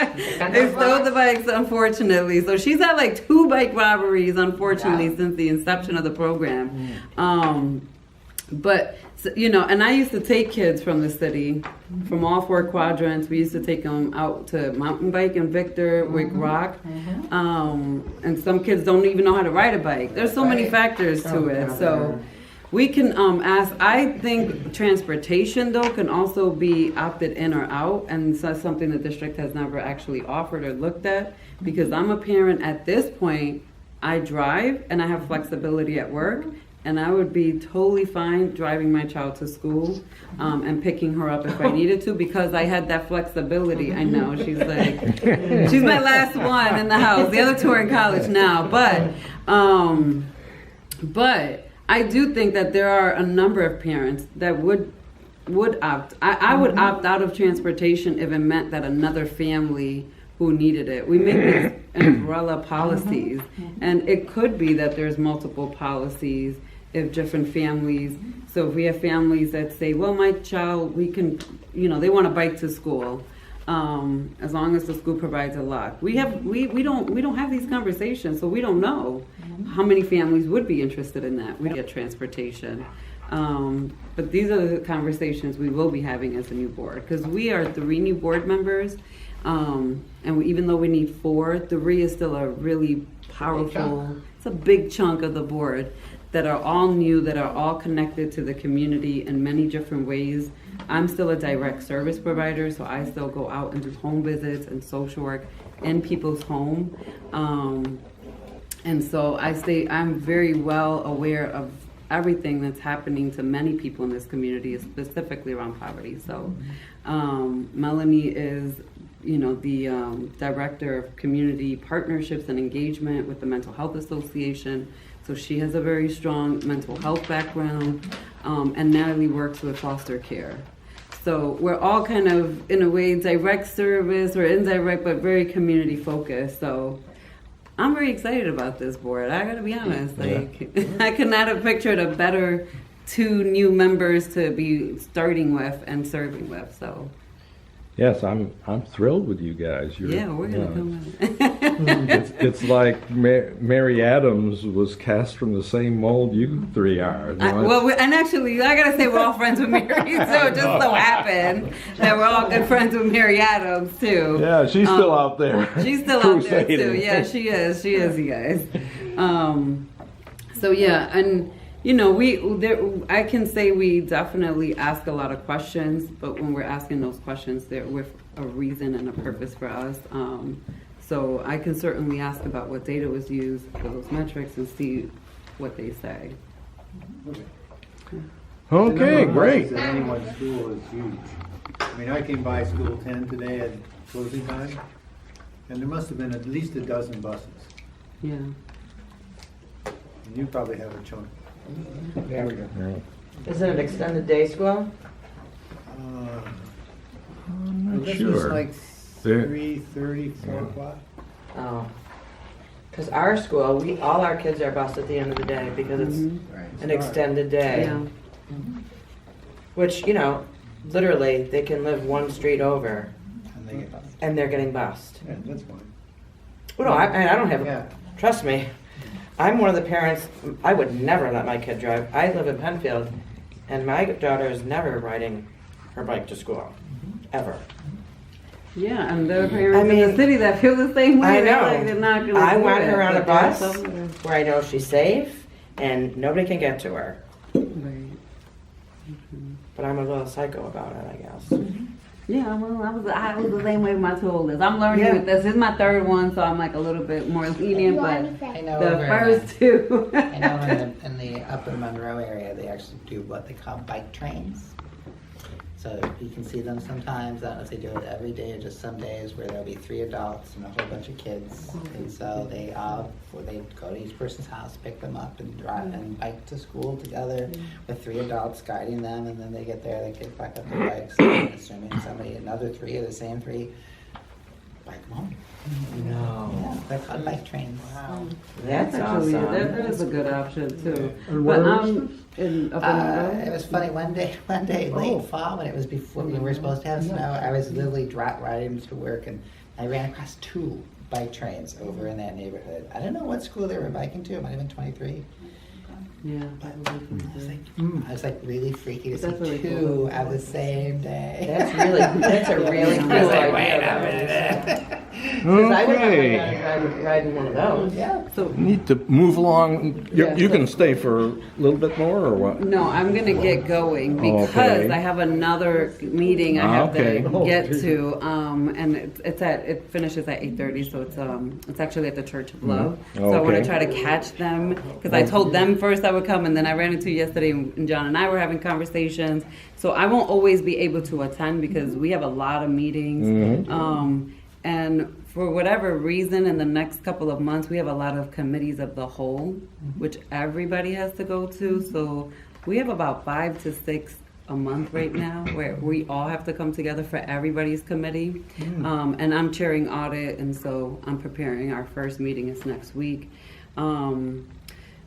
They stole the bikes, unfortunately. So she's had like 2 bike robberies, unfortunately, since the inception of the program. But and I used to take kids from the city, from all 4 quadrants. We used to take them out to mountain bike in Victor, Wick Rock. And some kids don't even know how to ride a bike. There's so many factors to it. So we can ask. I think transportation, though, can also be opted in or out. And that's something the district has never actually offered or looked at. Because I'm a parent at this point, I drive and I have flexibility at work. And I would be totally fine driving my child to school and picking her up if I needed to, because I had that flexibility. I know, she's like, she's my last one in the house. The other 2 are in college now. But I do think that there are a number of parents that would opt. I would opt out of transportation if it meant that another family who needed it. We make these umbrella policies, and it could be that there's multiple policies if different families. So if we have families that say, well, my child, we can, they want to bike to school, as long as the school provides a lock. We don't have these conversations, so we don't know how many families would be interested in that. We get transportation. But these are the conversations we will be having as a new board, because we are 3 new board members. Even though we need 4, 3 is still a really powerful, it's a big chunk of the board that are all new, that are all connected to the community in many different ways. I'm still a direct service provider, so I still go out and do home visits and social work in people's home. And so I'm very well aware of everything that's happening to many people in this community, specifically around poverty. So Melanie is, the director of community partnerships and engagement with the Mental Health Association. So she has a very strong mental health background. And Natalie works with foster care. So we're all kind of, in a way, direct service or indirect, but very community focused. So I'm very excited about this board. I gotta be honest. I could not have pictured a better 2 new members to be starting with and serving with. So Yes, I'm thrilled with you guys. yeah, we're gonna come in. It's like Mary Adams was cast from the same mold you 3 are. And actually, I gotta say, we're all friends with Mary, so it just so happened that we're all good friends with Mary Adams too. Yeah, she's still out there. She's still out there too. Yeah, she is. She is, you guys. So yeah, and I can say we definitely ask a lot of questions, but when we're asking those questions, they're with a reason and a purpose for us. So I can certainly ask about what data was used for those metrics and see what they say. Okay, great. The number of buses at any one school is huge. I mean, I came by School 10 today at closing time, and there must have been at least a dozen buses. Yeah. And you probably have a chunk. There we go. Is it an extended day school? I'm not This sure. was like There- 3:30, 4 o'clock. Oh. Because our school, all our kids are bused at the end of the day because it's an extended day. Yeah. Which, literally, they can live 1 street over And they get buses. and they're getting bused. Yeah, that's fine. Well, no, I don't have, Yeah. trust me. I'm one of the parents, I would never let my kid drive. I live in Penfield, and my daughter is never riding her bike to school, ever. Yeah, and there are parents in the city that feel the same way. I They're know. like, they're not gonna I do want it, her on a but there's bus some- where I know she's safe and nobody can get to her. Right. But I'm a little psycho about it, I guess. Yeah, well, I was the same way with my two oldest. I'm learning Yeah. with this. This is my 3rd one, so I'm like a little bit more lenient, but I know the over first 2. I know in the Upper Monroe area, they actually do what they call bike trains. So you can see them sometimes. I don't know if they do it every day or just some days where there'll be 3 adults and a whole bunch of kids. And so they go to each person's house, pick them up and drive and bike to school together with 3 adults guiding them. And then they get there, they get back up their bikes. And assuming another 3 of the same 3 bike them home. No. Yeah, they're called bike trains. Wow. That's actually, awesome. that is a good option too. And But where is up It was funny one day late fall when it was before we were supposed to have snow. I was literally riding to work and I ran across 2 bike trains over in that neighborhood. I don't know what school they were biking to. It might have been 23. Yeah. I was like really freaky to see That's really 2 cool. at the same day. That's a really cool I was like, idea. wait a minute. Because I would Okay. not riding one of those. Yeah. So Need to move along. Yeah, You so- can stay for a little bit more, or what? no, I'm gonna get going because Okay. I have another meeting I have Okay. to get to, and it finishes at 8:30, so it's actually at the Church of Love. So I want to Okay. try to catch them because I told them first I would come, and then I ran into you yesterday, and John and I were having conversations. So I won't always be able to attend because we have a lot of meetings, and for whatever reason, in the next couple of months, we have a lot of committees of the whole, which everybody has to go to. So we have about 5 to 6 a month right now where we all have to come together for everybody's committee. And I'm chairing audit, and so I'm preparing. Our first meeting is next week.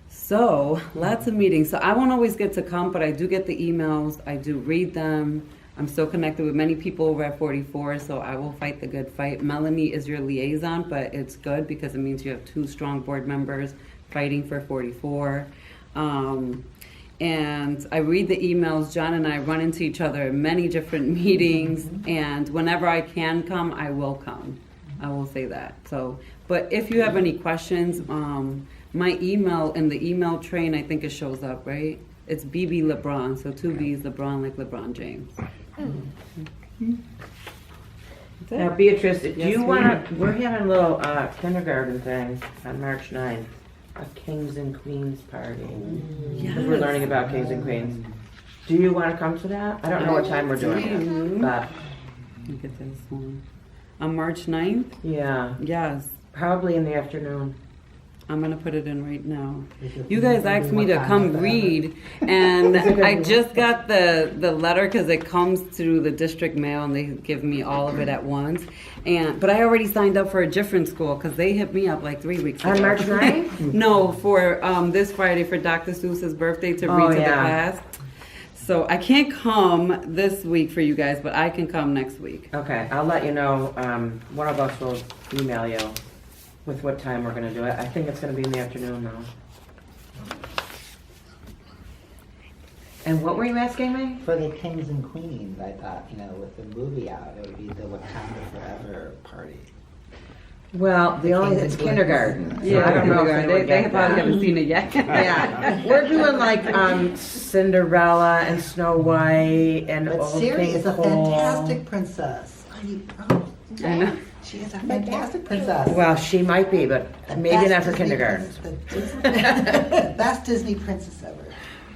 So lots of meetings. So I won't always get to come, but I do get the emails. I do read them. I'm still connected with many people over at 44, so I will fight the good fight. Melanie is your liaison, but it's good because it means you have 2 strong board members fighting for 44. and I read the emails. John and I run into each other in many different meetings, and whenever I can come, I will come. I will say that. So, but if you have any questions, my email in the email train, I think it shows up, right? It's BB LeBron, so 2 B's LeBron, like LeBron James. Now, Beatrice, do Yes, you ma'am. want to, we're having a little kindergarten thing on March 9th, a Kings and Queens party. Yes. We're learning about Kings and Queens. Do you want to come to that? I don't know what time we're doing it, but Look at this one. On March 9th? yeah, Yes. probably in the afternoon. I'm gonna put it in right now. You guys asked me to come read, and I just got the letter because it comes through the district mail, and they give me all of it at once. But I already signed up for a different school because they hit me up like 3 weeks ago. On March 9th? No, for this Friday for Dr. Seuss's birthday to read Oh, to the yeah. class. So I can't come this week for you guys, but I can come next week. Okay, I'll let you know. One of us will email you with what time we're going to do it. I think it's going to be in the afternoon, though. And what were you asking me? For the Kings and Queens, I thought, with the movie out, it would be the Wakanda Forever party. Well, it's kindergarten. So I don't know if they, would they get probably that. haven't seen it yet. Yeah, we're doing like Cinderella and Snow White and But Old Siri King is a Cole. fantastic princess. I know. She is a fantastic princess. Well, she might be, but The maybe best not for Disney kindergarten. princess- the best Disney princess ever.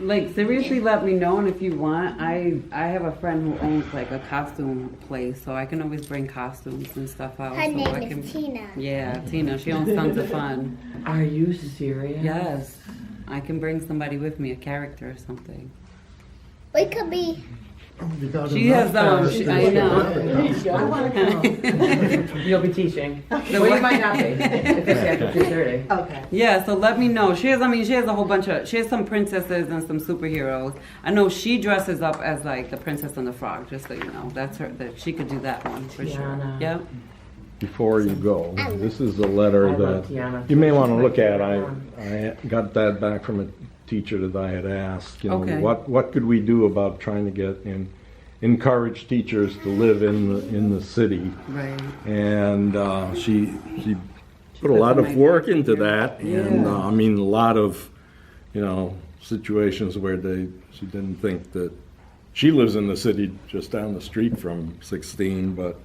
Like, seriously, let me know, and if you want, I have a friend who owns like a costume place, so I can always bring costumes and stuff out. Her so name I is can, Tina. Yeah, Tina. She owns tons of fun. Are you serious? Yes, I can bring somebody with me, a character or something. We could be. She has I know. I want to come. You'll be teaching. Well, you might not be if it's after 2:30. Okay. Yeah, so let me know. She has a whole bunch of, she has some princesses and some superheroes. I know she dresses up as like the Princess and the Frog, just so you know. That's her, that she could do that one for sure. Tiana. Yep. Before you go, this is a letter I love that Tiana. you may want to She's look my at. favorite I got that back from a teacher that I had asked, Okay. what could we do about trying to encourage teachers to live in the city? Right. And she put a lot of work into that, and Yeah. I mean a lot of situations where she didn't think that she lives in the city just down the street from 16, but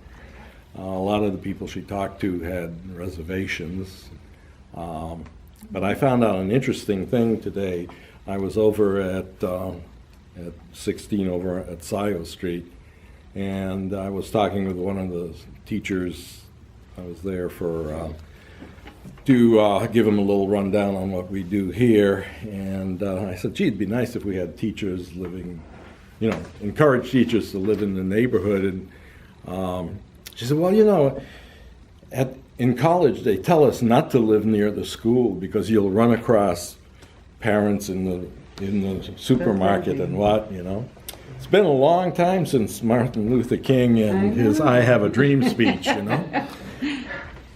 a lot of the people she talked to had reservations. But I found out an interesting thing today. I was over at 16 over at Scio Street, and I was talking with one of the teachers. I was there to give him a little rundown on what we do here, and I said, gee, it'd be nice if we had teachers living, encourage teachers to live in the neighborhood. And she said, well, in college they tell us not to live near the school because you'll run across parents in the supermarket and what. It's been a long time since Martin Luther King and his "I Have a Dream" speech.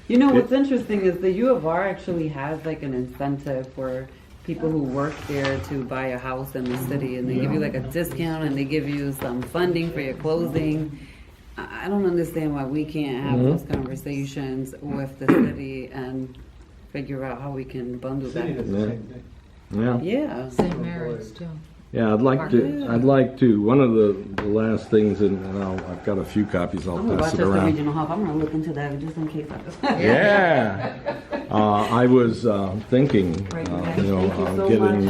What's interesting is the U of R actually has like an incentive for people who work there to buy a house in the city, and they give you like a discount, and they give you some funding for your closing. I don't understand why we can't have those conversations with the city and figure out how we can bundle that. Yeah. Yeah. St. Mary's too. Yeah, I'd like to. One of the last things, and I've got a few copies. I'll I'm gonna pass it Rochester around. Regional Health. I'm gonna look into that just in case. Yeah. I was thinking, getting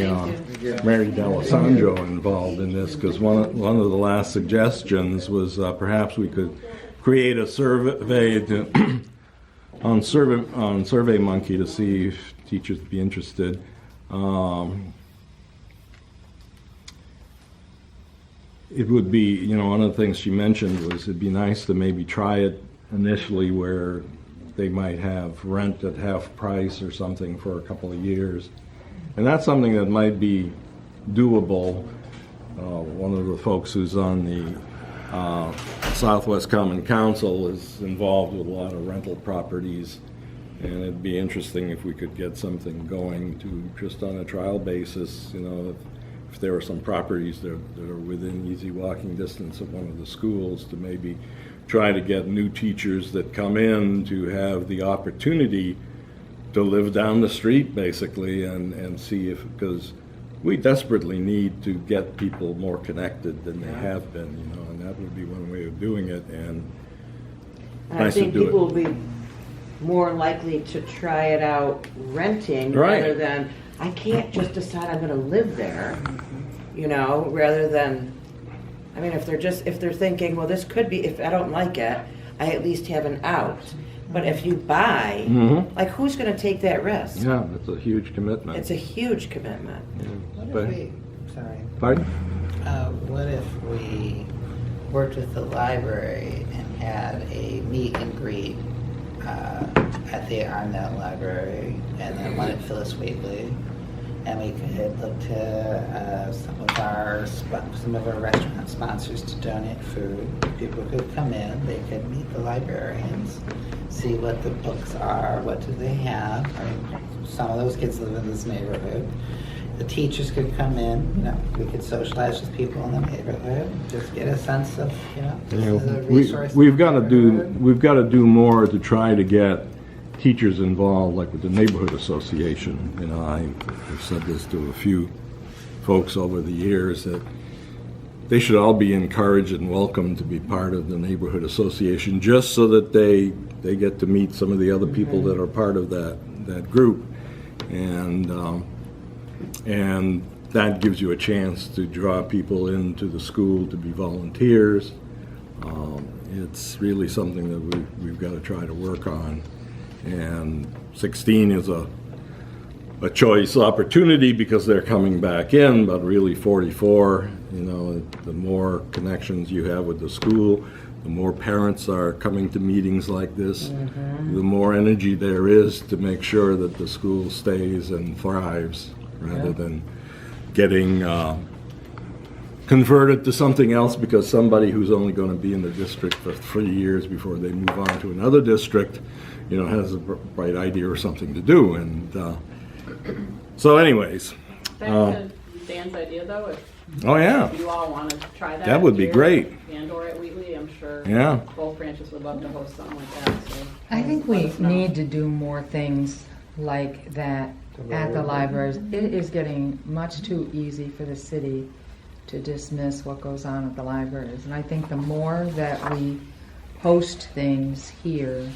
Mary D'Alessandro involved in this, because one of the last suggestions was perhaps we could create a survey on SurveyMonkey to see if teachers would be interested. It would be, one of the things she mentioned was it'd be nice to maybe try it initially where they might have rent at half price or something for a couple of years. And that's something that might be doable. One of the folks who's on the Southwest Common Council is involved with a lot of rental properties, and it'd be interesting if we could get something going to just on a trial basis, if if there are some properties that are within easy walking distance of one of the schools, to maybe try to get new teachers that come in to have the opportunity to live down the street, basically, and see if, because we desperately need to get people more connected than they have been, you know, and that would be one way of doing it, and I nice to think do people it. will be more likely to try it out renting Right. rather than, I can't just decide I'm gonna live there, you know, rather than, I mean, if they're thinking, well, this could be, if I don't like it, I at least have an out. But if you buy, like, who's gonna take that risk? Yeah, it's a huge commitment. It's a huge commitment. What if we, sorry, Pardon? what if we worked with the library and had a meet and greet at the Arnett Library and then one at Phyllis Wheatley, and we could look to some of our restaurant sponsors to donate food. People could come in, they could meet the librarians, see what the books are, what do they have. I mean, some of those kids live in this neighborhood. The teachers could come in, you know, we could socialize with people in the neighborhood, just get a sense of, you know, this is a resource. We've got to do more to try to get teachers involved, like with the neighborhood association. You know, I've said this to a few folks over the years, that they should all be encouraged and welcome to be part of the neighborhood association, just so that they get to meet some of the other people that are part of that group, and that gives you a chance to draw people into the school to be volunteers. It's really something that we've got to try to work on. And 16 is a choice opportunity because they're coming back in, but really 44, you know, the more connections you have with the school, the more parents are coming to meetings like this, the more energy there is to make sure that the school stays and thrives, rather than getting converted to something else because somebody who's only going to be in the district for 3 years before they move on to another district, you know, has a bright idea or something to do. And so anyways. Back to Dan's idea, though, Oh, yeah. if you all want to try that. That would be here great. And/or at Wheatley, I'm sure Yeah. both branches would love to host something like that. So I think let we us know. need to do more things like that at the libraries. It is getting much too easy for the city to dismiss what goes on at the libraries. And I think the more that we host things here,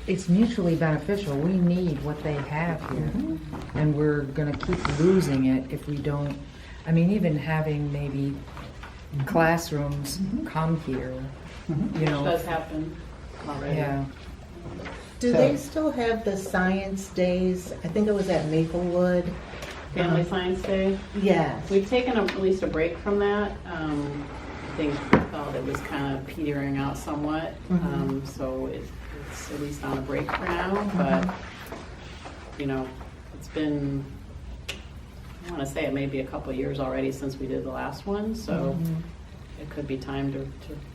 it's mutually beneficial. We need what they have here. And we're going to keep losing it if we don't. I mean, even having maybe classrooms come here, you Which know. does happen already. Yeah. Do they still have the science days? I think it was at Maplewood. Family Science Day. Yes. We've taken at least a break from that. I think we felt it was kind of petering out somewhat. So it's at least on a break for now. But, you know, it's been, I want to say it may be a couple of years already since we did the last one. So it could be time to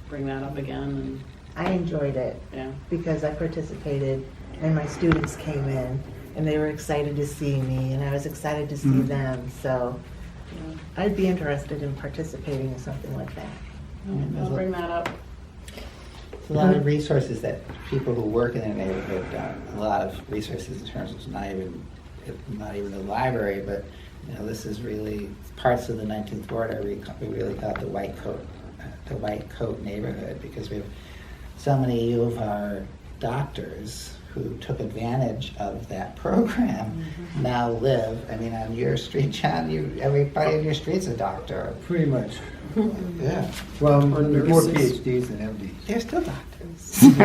bring that up again. And I enjoyed it yeah. because I participated and my students came in and they were excited to see me and I was excited to see them. So I'd be interested in participating in something like that. I'll bring that up. A lot of resources that people who work in their neighborhood, a lot of resources in terms of not even the library, but you know, this is really parts of the 19th ward. We really call it the white coat neighborhood, because we have so many of our doctors who took advantage of that program now live. I mean, on your street, John, everybody on your street's a doctor. Pretty much. Yeah. Well, there's more PhDs than MDs. They're still doctors. PhD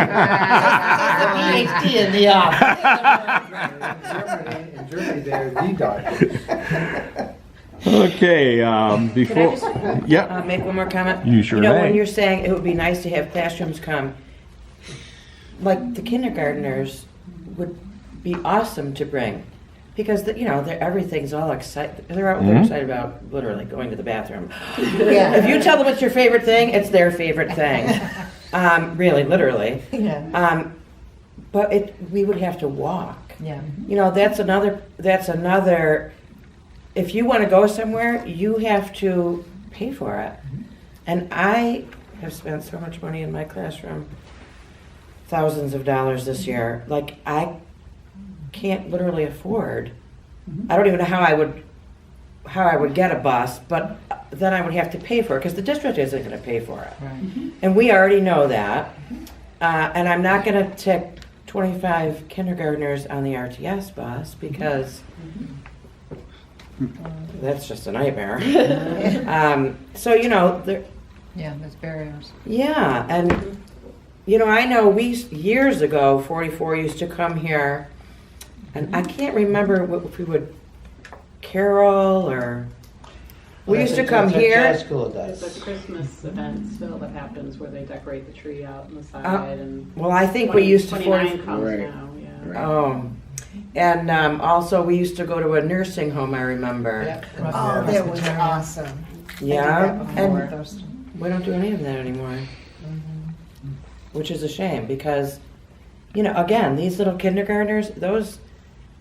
in the office. In Germany, they're the doctors. Okay, before, Can I just make one more comment? You sure You know, may. when you're saying it would be nice to have classrooms come, like the kindergartners would be awesome to bring, because you know everything's all excited. They're excited about literally going to the bathroom. Yeah. If you tell them it's your favorite thing, it's their favorite thing. Really, literally. Yeah. But we would have to walk. Yeah. You know, that's another if you want to go somewhere, you have to pay for it. And I have spent so much money in my classroom, thousands of dollars this year. Like, I can't literally afford. I don't even know how I would get a bus, but then I would have to pay for it because the district isn't going to pay for it. Right. And we already know that. And I'm not going to take 25 kindergartners on the RTS bus because that's just a nightmare. So, you know, Yeah, there's barriers. yeah, and you know, I know years ago, 44 used to come here, and I can't remember if we would carol or we used to come here. School It's does. a Christmas event still that happens where they decorate the tree out on the side and. Well, I think we used to 29 comes Right. now, yeah. Right. Oh, and also we used to go to a nursing home. I remember. Oh, that was awesome. Yeah, and Thurston. we don't do any of that anymore, which is a shame because, you know, again, these little kindergartners, those,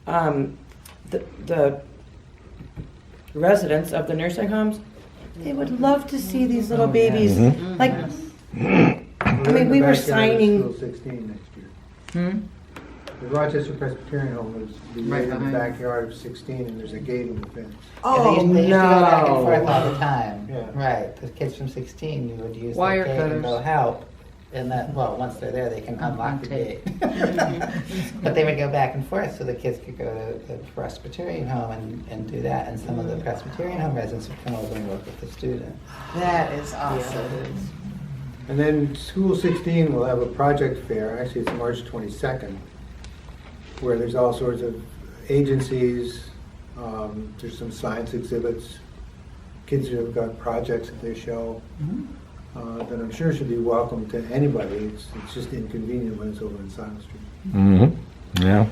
the residents of the nursing homes, they would love to see these little babies. Like, I mean, we were signing- School 16 next year. The Rochester Presbyterian Home is Right in the behind. backyard of 16, and there's a gate in the fence. oh They used to go back and forth all no. the time. Yeah. Right, the kids from 16, you would use Wire the gate and cutters. go help. And then, well, once they're there, they can unlock the tape. gate. But they would go back and forth so the kids could go to the Presbyterian home and do that. And some of the Presbyterian home residents would come over and work with the students. That is awesome. And then School 16 will have a project fair, actually it's March 22nd, where there's all sorts of agencies, there's some science exhibits, kids who have got projects that they show, that I'm sure should be welcome to anybody. It's just inconvenient when it's over in Scio Street. Mm-hmm. Yeah.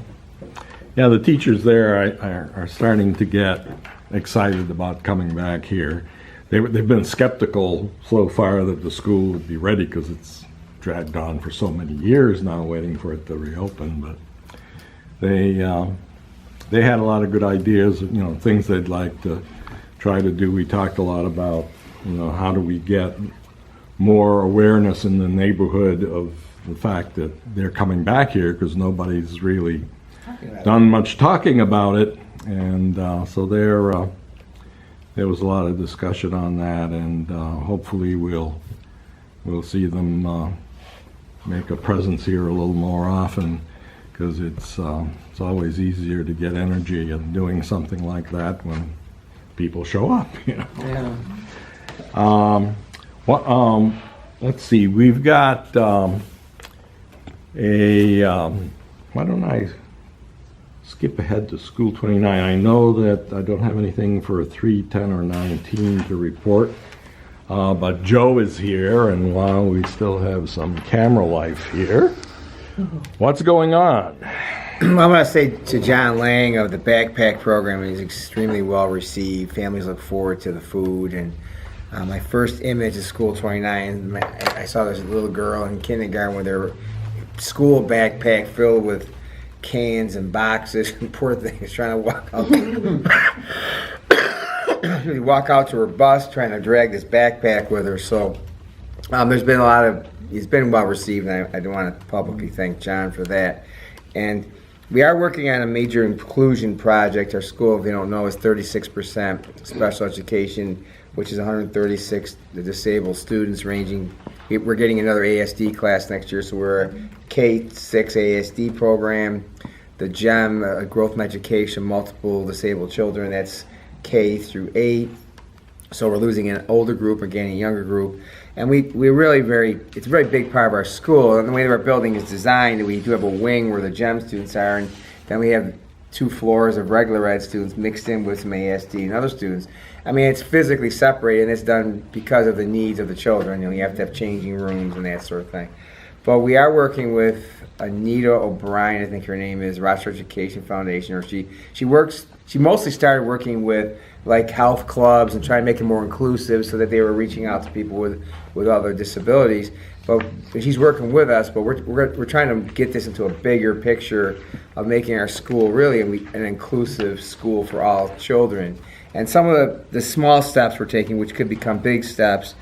Yeah, the teachers there are starting to get excited about coming back here. They've been skeptical so far that the school would be ready because it's dragged on for so many years now waiting for it to reopen. But they had a lot of good ideas, you know, things they'd like to try to do. We talked a lot about, you know, how do we get more awareness in the neighborhood of the fact that they're coming back here because nobody's really done much talking about it. And so there was a lot of discussion on that, and hopefully we'll see them make a presence here a little more often because it's always easier to get energy in doing something like that when people show up, you know. Yeah. Let's see, we've got why don't I skip ahead to School 29. I know that I don't have anything for 3, 10, or 19 to report, but Joe is here, and while we still have some camera life here, what's going on? I want to say to John Lang of the backpack program, he's extremely well received. Families look forward to the food. And my first image of School 29, I saw this little girl in kindergarten with her school backpack filled with cans and boxes, and poor thing is trying to walk out to her bus, trying to drag this backpack with her. So there's been it's been well received, and I do want to publicly thank John for that. And we are working on a major inclusion project. Our school, if you don't know, is 36% special education, which is 136 disabled students ranging. We're getting another ASD class next year, so we're a K-6 ASD program. The GEM, Growth and Education, multiple disabled children, that's K through 8. So we're losing an older group and gaining a younger group. And we're really it's a very big part of our school. And the way that our building is designed, we do have a wing where the GEM students are, and then we have 2 floors of regular ed students mixed in with some ASD and other students. I mean, it's physically separated, and it's done because of the needs of the children. You know, you have to have changing rooms and that sort of thing. But we are working with Anita O'Brien, I think her name is, Rochester Education Foundation, or she mostly started working with like health clubs and trying to make it more inclusive so that they were reaching out to people with other disabilities. But she's working with us, but we're trying to get this into a bigger picture of making our school really an inclusive school for all children. And some of the small steps we're taking, which could become big steps,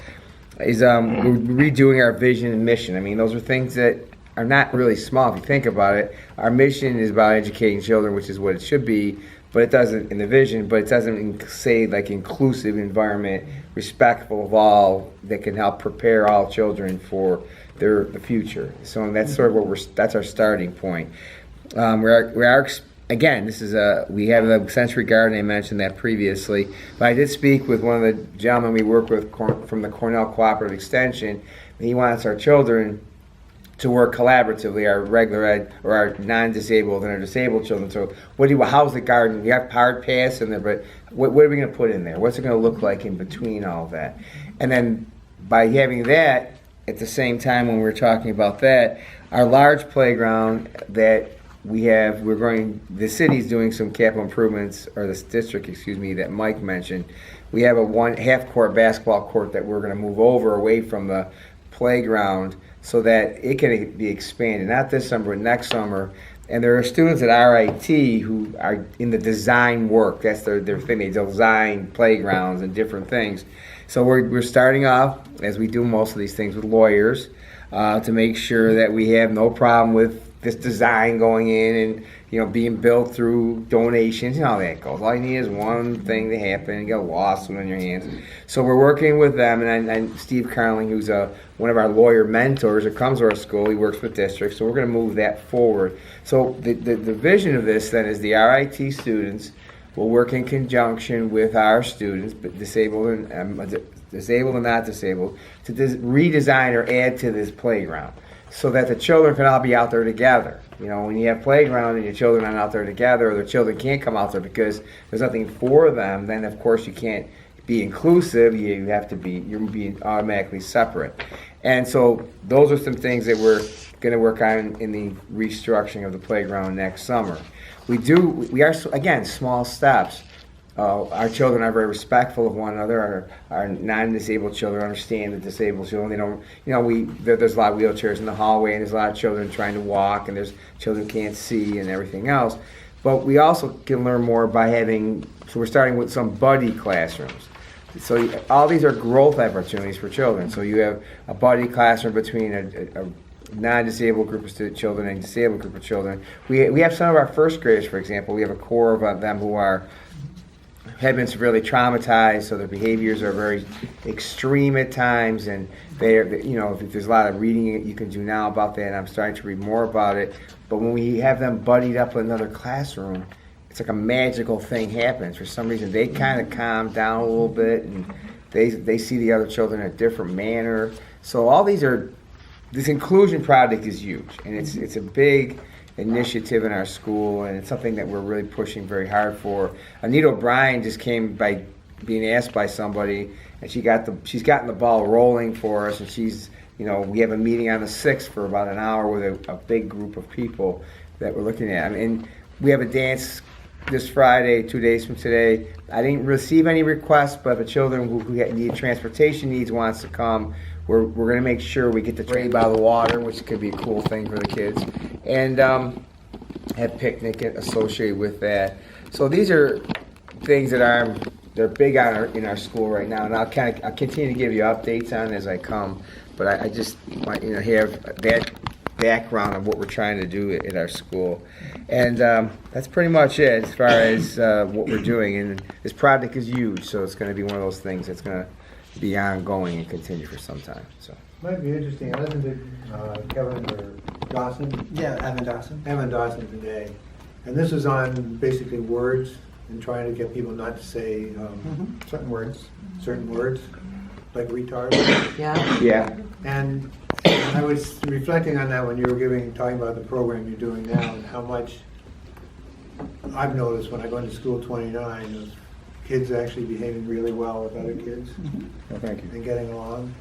is we're redoing our vision and mission. I mean, those are things that are not really small if you think about it. Our mission is about educating children, which is what it should be, but it doesn't in the vision, but it doesn't say like inclusive environment, respectful of all, that can help prepare all children for the future. So that's sort of that's our starting point. We are again, we have the Century Garden, I mentioned that previously, but I did speak with one of the gentlemen we work with from the Cornell Cooperative Extension, and he wants our children to work collaboratively, our regular ed, or our non-disabled and our disabled children. So how's the garden? We have hard paths in there, but what are we going to put in there? What's it going to look like in between all of that? And then by having that, at the same time when we're talking about that, our large playground that the city's doing some capital improvements, or this district, that Mike mentioned. We have a half-court basketball court that we're going to move away from the playground so that it can be expanded, not this summer, but next summer. And there are students at RIT who are in the design work. That's their thing. They design playgrounds and different things. So we're starting off, as we do most of these things, with lawyers to make sure that we have no problem with this design going in and being built through donations and how that goes. All you need is one thing to happen and get a lawsuit on your hands. So we're working with them, and Steve Carling, who's one of our lawyer mentors that comes to our school, he works with districts, so we're going to move that forward. So the vision of this then is the RIT students will work in conjunction with our students, but disabled and not disabled, to redesign or add to this playground, so that the children can all be out there together. When you have playground and your children aren't out there together, or the children can't come out there because there's nothing for them, then of course you can't be inclusive. You're being automatically separate. And so those are some things that we're going to work on in the restructuring of the playground next summer. We are, again, small steps. Our children are very respectful of one another. Our non-disabled children understand the disabled children. They don't, there's a lot of wheelchairs in the hallway, and there's a lot of children trying to walk, and there's children who can't see and everything else. But we also can learn more by so we're starting with some buddy classrooms. So all these are growth opportunities for children. So you have a buddy classroom between a non-disabled group of children and a disabled group of children. We have some of our first graders, for example. We have a core of them who have been severely traumatized, so their behaviors are very extreme at times, and if there's a lot of reading you can do now about that, and I'm starting to read more about it. But when we have them buddied up in another classroom, it's like a magical thing happens. For some reason, they kind of calm down a little bit, and they see the other children in a different manner. So all this inclusion project is huge, and it's a big initiative in our school, and it's something that we're really pushing very hard for. Anita O'Brien just came by being asked by somebody, and she's gotten the ball rolling for us, and we have a meeting on the 6th for about an hour with a big group of people that we're looking at. And we have a dance this Friday, 2 days from today. I didn't receive any requests, but if a children who need transportation needs wants to come, we're going to make sure we get the train by the water, which could be a cool thing for the kids, and have picnic associated with that. So these are things that they're big in our school right now, and I'll continue to give you updates on as I come. But I just want have that background of what we're trying to do at our school, and that's pretty much it as far as what we're doing. And this project is huge, so it's going to be one of those things that's going to be ongoing and continue for some time. So might be interesting. I listened to Kevin or Dawson. Yeah, Evan Dawson. Evan Dawson today, and this is on basically words and trying to get people not to say certain words, like retard. Yeah. And I was reflecting on that when you were talking about the program you're doing now, and how much I've noticed when I go into school 29 of kids actually behaving really well with other kids. Thank you. And getting along.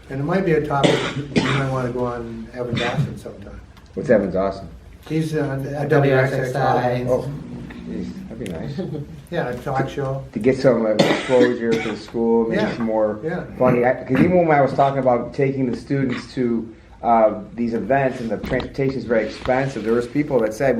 And it might be a topic you might want to go on Evan Dawson sometime. What's Evan Dawson? He's on WXXI. Oh, geez, that'd be nice. Yeah, a talk show. To get some exposure to the school, maybe some more funny. Because even when I was talking about taking the students to these events and the transportation is very expensive, there was people that said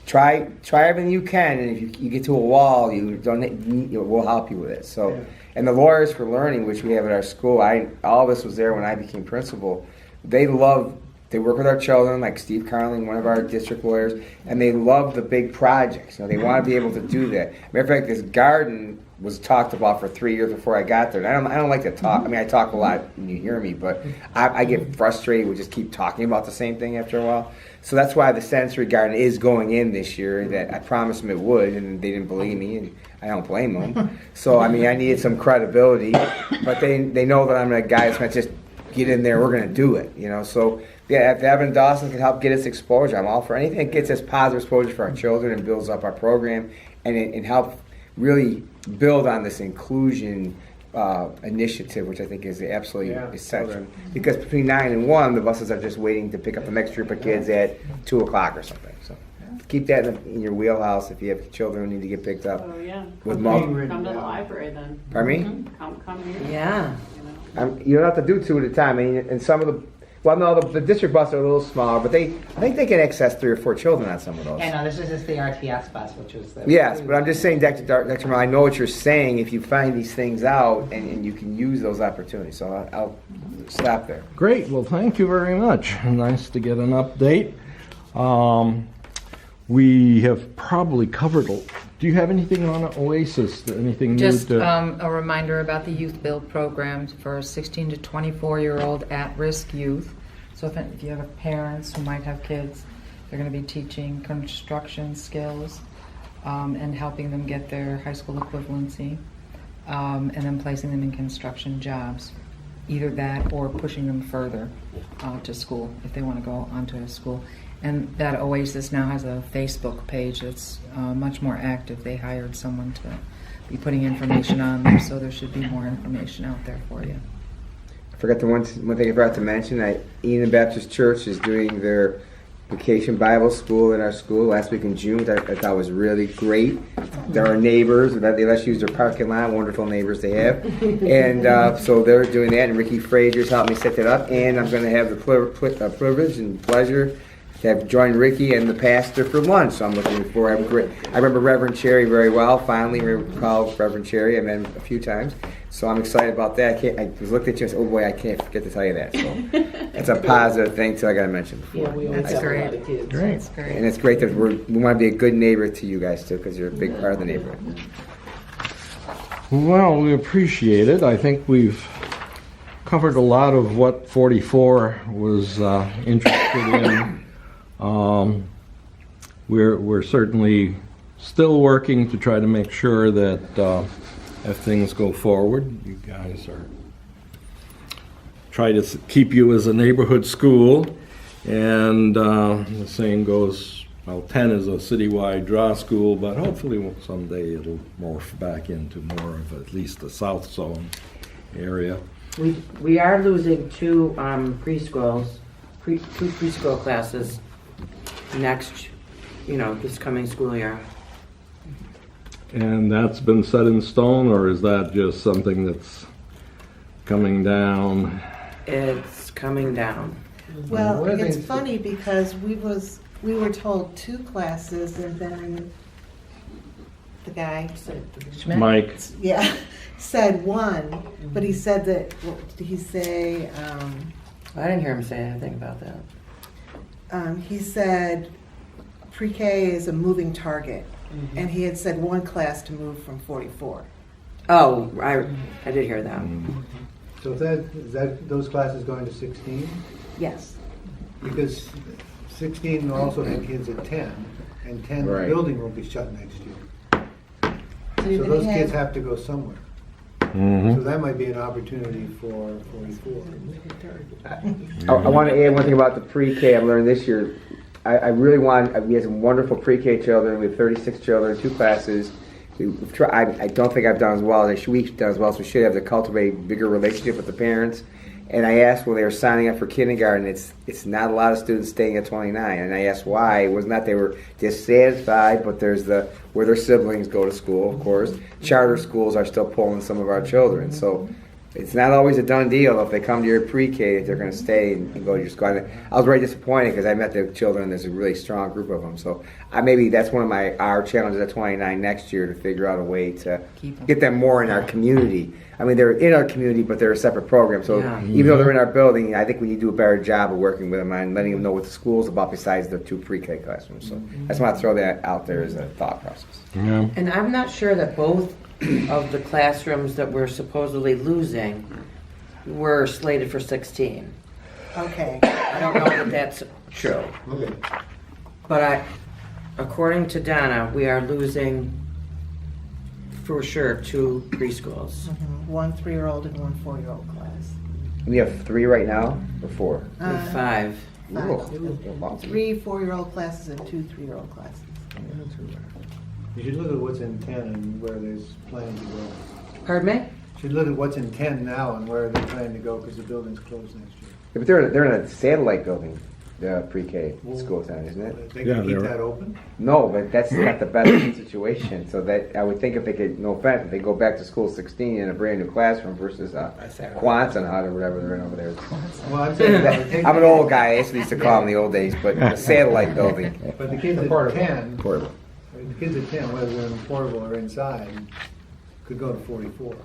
try everything you can, and if you get to a wall, we'll help you with it. So, Yeah. and the Lawyers for Learning, which we have at our school, all of us was there when I became principal. They work with our children, like Steve Carling, one of our district lawyers, and they love the big projects. They want to be able to do that. Matter of fact, this garden was talked about for 3 years before I got there. And I don't like to talk. I mean, I talk a lot when you hear me, but I get frustrated with just keep talking about the same thing after a while. So that's why the sensory garden is going in this year. That I promised them it would, and they didn't believe me, and I don't blame them. So I mean, I needed some credibility, but they know that I'm a guy that's going to just get in there. We're going to do it, So yeah, if Evan Dawson can help get us exposure, I'm all for anything that gets us positive exposure for our children and builds up our program, and help really build on this inclusion initiative, which I think is absolutely essential. Because between 9 and 1, the buses are just waiting to pick up the next group of kids at 2 o'clock or something. So keep that in your wheelhouse if you have children who need to get picked up. Oh, yeah. With Come to the library then. Pardon me? Come here. Yeah. You don't have to do 2 at a time. I mean, and some of the district buses are a little smaller, but I think they can access 3 or 4 children on some of those. Yeah, no, this is just the RTS bus, which was the... Yes, but I'm just saying, Dr. Merrill, I know what you're saying. If you find these things out, and you can use those opportunities. So I'll stop there. Great. Well, thank you very much. Nice to get an update. We have probably covered. Do you have anything on Oasis? Anything Just new to? a reminder about the Youth Build program for 16 to 24-year-old at-risk youth. So if you have parents who might have kids, they're going to be teaching construction skills and helping them get their high school equivalency, and then placing them in construction jobs. Either that or pushing them further to school if they want to go onto a school. And that Oasis now has a Facebook page that's much more active. They hired someone to be putting information on there, so there should be more information out there for you. I forgot the one thing I forgot to mention. Eden Baptist Church is doing their Vacation Bible School in our school last week in June, which I thought was really great. There are neighbors. They let us use their parking lot. Wonderful neighbors they have. And so they're doing that, and Ricky Frazier's helped me set that up. And I'm going to have the privilege and pleasure to have joined Ricky and the pastor for lunch. So I'm looking forward. I remember Reverend Cherry very well. Finally recall Reverend Cherry. I met him a few times. So I'm excited about that. I was looking at you and said, oh boy, I can't forget to tell you that. So it's a positive thing, so I got to mention before. Yeah, we always That's have a great. lot of kids. Great. That's great. And it's great that we want to be a good neighbor to you guys too, because you're a big part of the neighborhood. Well, we appreciate it. I think we've covered a lot of what 44 was interested in. We're certainly still working to try to make sure that if things go forward, you guys are try to keep you as a neighborhood school, and the same goes. Well, 10 is a citywide draw school, but hopefully someday it'll morph back into more of at least the South Zone area. We are losing 2 preschools, two preschool classes next, this coming school year. And that's been set in stone, or is that just something that's coming down? It's coming down. Well, One of the it's things- funny because we were told 2 classes, and then the guy Schmidt? Mike? said 1, but he said that, what did he say? I didn't hear him say anything about that. He said pre-K is a moving target, and he had said 1 class to move from 44. Oh, I did hear that. So is that those classes going to 16? Yes. Because 16 will also have kids at 10, and 10, the Right. building will be shut next year. So you're So gonna those kids have, have to go somewhere. Mm-hmm. So that might be an opportunity for 44. I want to add one thing about the pre-K I've learned this year. I really want, we have some wonderful pre-K children. We have 36 children, 2 classes. I don't think I've done as well as we've done as well, so we should have to cultivate a bigger relationship with the parents. And I asked when they were signing up for kindergarten, it's not a lot of students staying at 29. And I asked why. It was not they were dissatisfied, but there's where their siblings go to school, of course. Charter schools are still pulling some of our children. So it's not always a done deal if they come to your pre-K if they're going to stay and go to your school. I was very disappointed because I met the children. There's a really strong group of them. So maybe that's one of our challenges at 29 next year, to figure out a way to get them more in our community. I mean, they're in our community, but they're a separate program. So even though they're in our building, I think we need to do a better job of working with them and letting them know what the school's about besides the 2 pre-K classrooms. So I just want to throw that out there as a thought process. Yeah. And I'm not sure that both of the classrooms that we're supposedly losing were slated for 16. Okay. I don't know that that's true. Okay. But according to Donna, we are losing for sure 2 preschools. One 3-year-old and one 4-year-old class. We have 3 right now, or 4? With 5. Ooh. 3 4-year-old classes and 2 3-year-old classes. You should look at what's in 10 and where there's planning to go. Pardon me? You should look at what's in 10 now and where they're planning to go, because the building's closed next year. Yeah, but they're in a satellite building, the pre-K school town, isn't it? They can Yeah, keep they're- that open? No, but that's not the best situation. So that I would think if they could, no offense, if they go back to school 16 in a brand new classroom versus Quonset hut or whatever they're in over there. Well, I'm saying I'm an old guy. I used to call them in the old days, but a satellite building. But the kids at 10, Portable. the kids at 10, whether they're in portable or inside, could go to 44.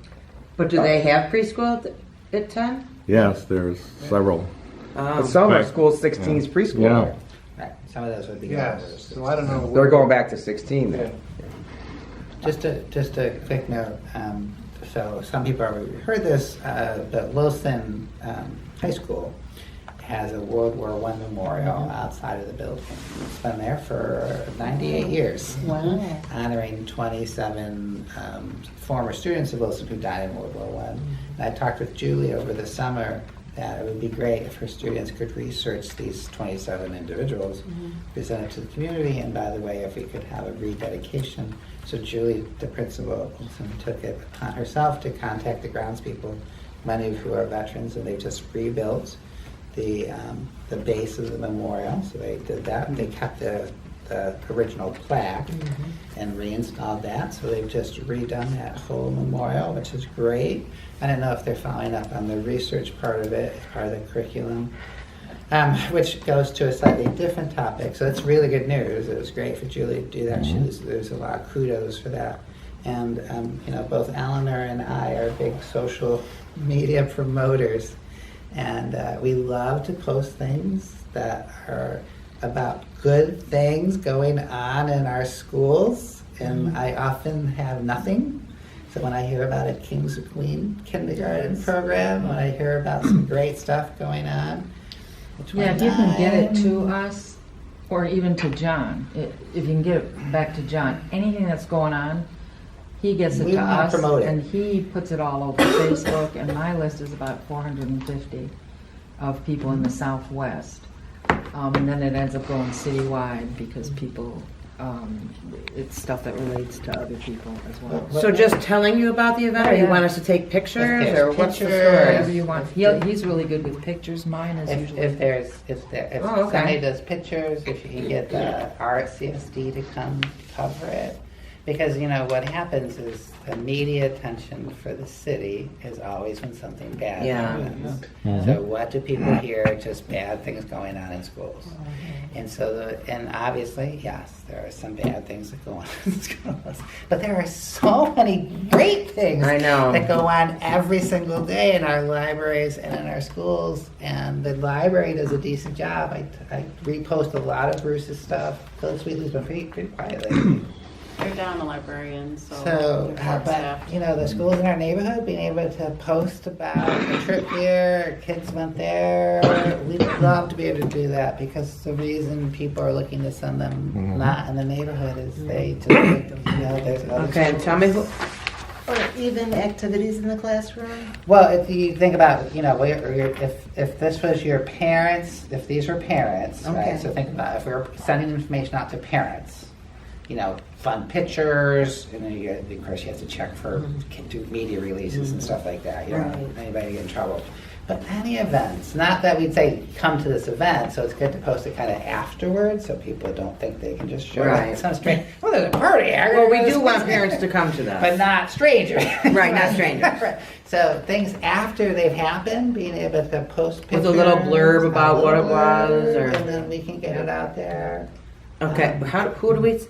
But do they have preschool at 10? Yes, there's several. But some are Right. school 16's preschool. Yeah. Right, some of those would be. Yes, so I don't know. They're going back to 16 then. Just a quick note. So some people have heard this, but Wilson High School has a World War I memorial outside of the building. It's been there for 98 years. Wow. Honoring 27 former students of Wilson who died in World War I. And I talked with Julie over the summer that it would be great if her students could research these 27 individuals, present it to the community, and by the way, if we could have a rededication. So Julie, the principal, took it upon herself to contact the groundspeople, many of who are veterans, and they just rebuilt the base of the memorial. So they did that. They kept the original plaque and reinstalled that. So they've just redone that whole memorial, which is great. I don't know if they're following up on the research part of it, part of the curriculum, which goes to a slightly different topic. So that's really good news. It was great for Julie to do that. There's a lot of kudos for that. And both Eleanor and I are big social media promoters, and we love to post things that are about good things going on in our schools, and I often have nothing. So when I hear about a King's or Queen kindergarten program, when I hear about some great stuff going on. Yeah, if you can get it to us, or even to John, if you can get it back to John, anything that's going on, he gets it We to wanna us, promote it. and he puts it all over Facebook, and my list is about 450 of people in the Southwest. And then it ends up going citywide because people, it's stuff that relates to other people as well. So just telling you about the event, or you want us to take pictures, or what's the story? Whatever you want. He's really good with pictures. Mine is usually. If Oh, okay. somebody does pictures, if you can get the RCSD to come cover it. Because, what happens is the media attention for the city is always when something bad happens. So what do people hear? Just bad things going on in schools. And so, and obviously, yes, there are some bad things that go on in schools. But there are so many great things I know. that go on every single day in our libraries and in our schools. And the library does a decent job. I repost a lot of Bruce's stuff. Phyllis Wheatley's been pretty quiet lately. They're down the librarian, so. So, they're short-staffed. but, the schools in our neighborhood being able to post about the trip here, kids went there, we'd love to be able to do that, because the reason people are looking to send them not in the neighborhood is they just, there's other Okay, and tell me who, Or even activities in the classroom? Well, if you think about, if this was your parents, if these were parents, Okay. right? So think about if we were sending information out to parents, fun pictures, and then of course you have to check for do media releases and stuff like that. You don't want anybody to get in trouble. But any events, not that we'd say come to this event, so it's good to post it kind of afterwards, so people don't think they can just show up. Right. Some strange. Well, there's a party here. Well, we do want parents to come to that. but not strangers. Right, not strangers. Right. So things after they've happened, being able to post pictures. With a little blurb about what it was, or- and then we can get it out there. Okay, who do we,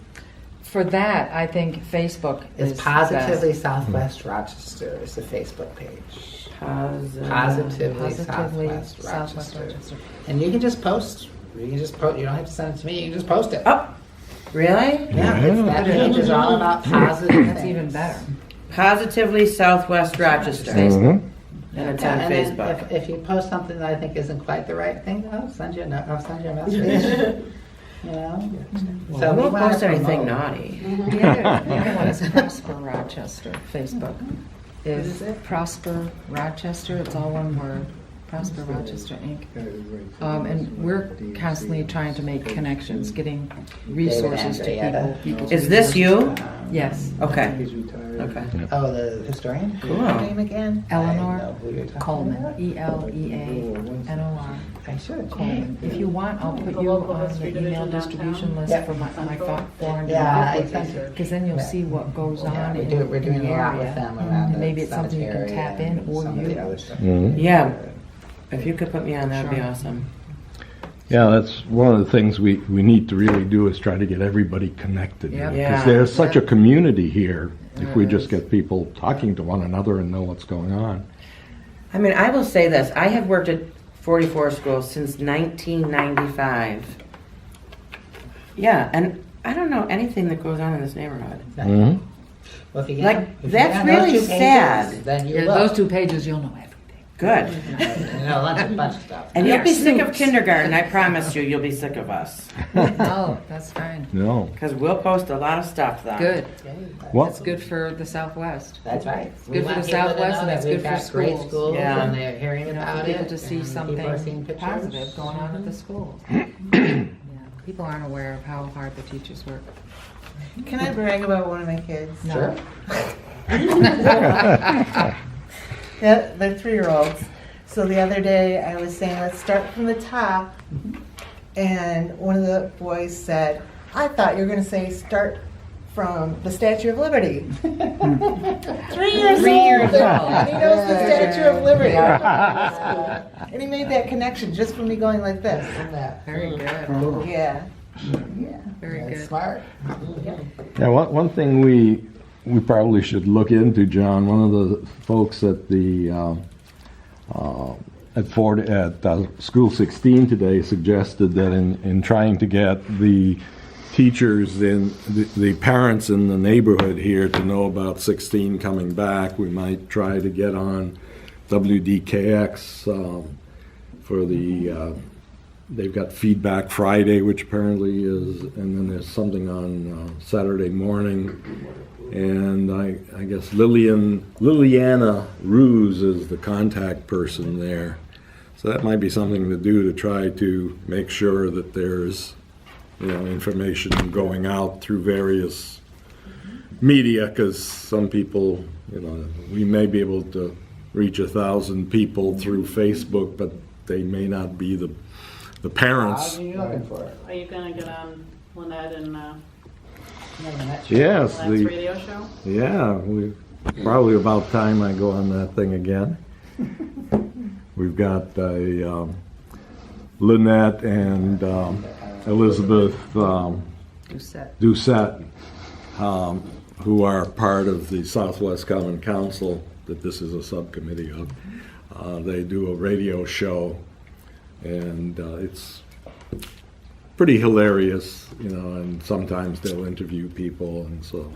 For that, I think Facebook is It's Positively best. Southwest Rochester is the Facebook page. Positively Positively Southwest Southwest Rochester. Rochester. And you can just post. You can just post. You don't have to send it to me. You can just post it. oh, really? Yeah, it's, that page is all about positive That's things. even better. Positively Southwest Rochester. Mhm. And it's Yeah, on and then Facebook. if you post something that I think isn't quite the right thing, I'll send you a message. You know. So we won't wanna post anything promote. naughty. The other one is Prosper Rochester, Facebook. Is Prosper Rochester, it's all one word, Prosper Rochester Inc. And we're constantly trying to make connections, getting resources to Andrea. people. Is this you? Yes, Okay. Okay. Oh, the historian. Cool. What's her name again? Eleanor I know who you're talking Coleman, about. Eleanor I should. Coleman. If you want, I'll put The you local on history the email division distribution downtown. list Yeah. for my 400. Yeah, I think Because then you'll Yeah. see what goes Yeah, on we're in doing the a lot with area. them around And the maybe it's something you can cemetery tap and in, or some of the you. other stuff. Yeah. If you could put me on, that'd be Sure. awesome. Yeah, that's one of the things we need to really do is try to get everybody connected. Yep. Because Yeah. there's such a community here. If There we just is. get people talking to one another and know what's going on. I mean, I will say this. I have worked at 44 schools since 1995. Yeah, and I don't know anything that goes on in this neighborhood. Mhm. Well, if you get Like, if you that's get on those really 2 pages, sad. Then you Yeah, will. those 2 pages, you'll know everything. Good. You know, a bunch of stuff. And you'll Yeah, be sick of snoops. kindergarten. I promise you, you'll be sick of us. Oh, that's fine. No. Because we'll post a lot of stuff then. Good. What? That's good for the Southwest. That's right. It's good for the Southwest, and it's good for We've got great schools. schools, Yeah. and they're hearing You know, about for people it. to see and something people are seeing pictures. positive going on at the schools. Yeah, people aren't aware of how hard the teachers work. Can I brag about one of my kids? No. Sure. Yeah, they're 3-year-olds. So the other day I was saying, let's start from the top. And one of the boys said, I thought you were going to say start from the Statue of Liberty. 3 years 3 years old. old. And he knows the Statue of Liberty. And he made that connection just from me going like this. Very good. Yeah. Very That's good. smart. Yeah, one thing we probably should look into, John. One of the folks at the at School 16 today suggested that in trying to get the teachers in the parents in the neighborhood here to know about 16 coming back, we might try to get on WDKX for the. They've got Feedback Friday, which apparently is, and then there's something on Saturday morning. And I guess Liliana Ruse is the contact person there. So that might be something to do to try to make sure that there's, information going out through various media, because some people, we may be able to reach 1,000 people through Facebook, but they may not be the parents. How are you looking for it? Are you gonna get on Lynette and Yes, Lynette's radio show? Yeah, probably about time I go on that thing again. We've got Lynette and Elizabeth Doucette, who are part of the Southwest Common Council that this is a subcommittee of. They do a radio show, and it's pretty hilarious, and sometimes they'll interview people, and so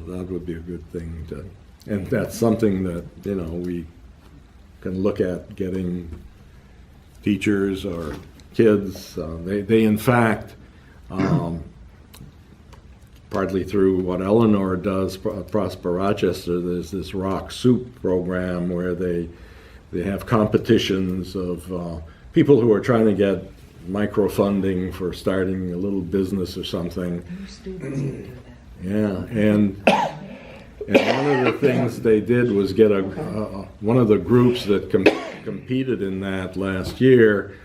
that would be a good thing to, and that's something that, we can look at getting teachers or kids. They in fact, partly through what Eleanor does, Prosper Rochester, there's this Rock Soup program where they have competitions of people who are trying to get micro funding for starting a little business or something. Yeah, and And one of the things they did was get one of the groups that competed in that last year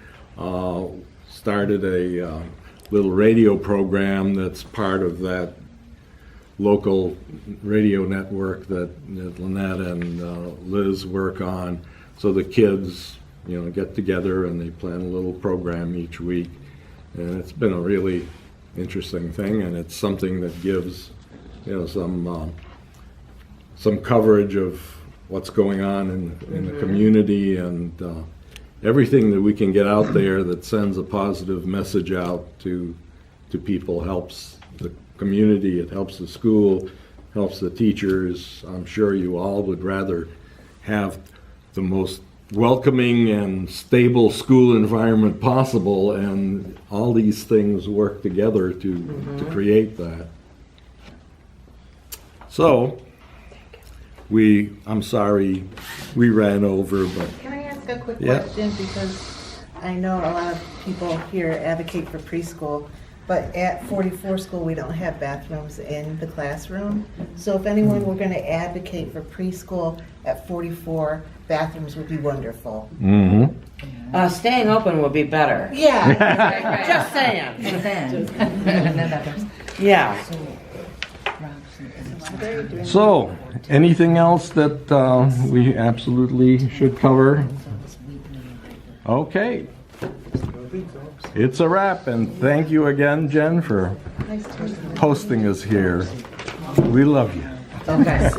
started a little radio program that's part of that local radio network that Lynette and Liz work on. So the kids, get together and they plan a little program each week. And it's been a really interesting thing, and it's something that gives, some coverage of what's going on in the community, and everything that we can get out there that sends a positive message out to people helps the community, it helps the school, helps the teachers. I'm sure you all would rather have the most welcoming and stable school environment possible, and all these things work together to create that. So, I'm sorry we ran over, but Can I ask a quick Yeah. question? Because I know a lot of people here advocate for preschool, but at 44 school, we don't have bathrooms in the classroom. So if anyone were going to advocate for preschool at 44, bathrooms would be wonderful. Staying open would be better. Yeah. Just saying. And then others. Yeah. So, anything else that we absolutely should cover? Okay. It's a wrap, and thank you again, Jen, for hosting us here. We love you. Okay.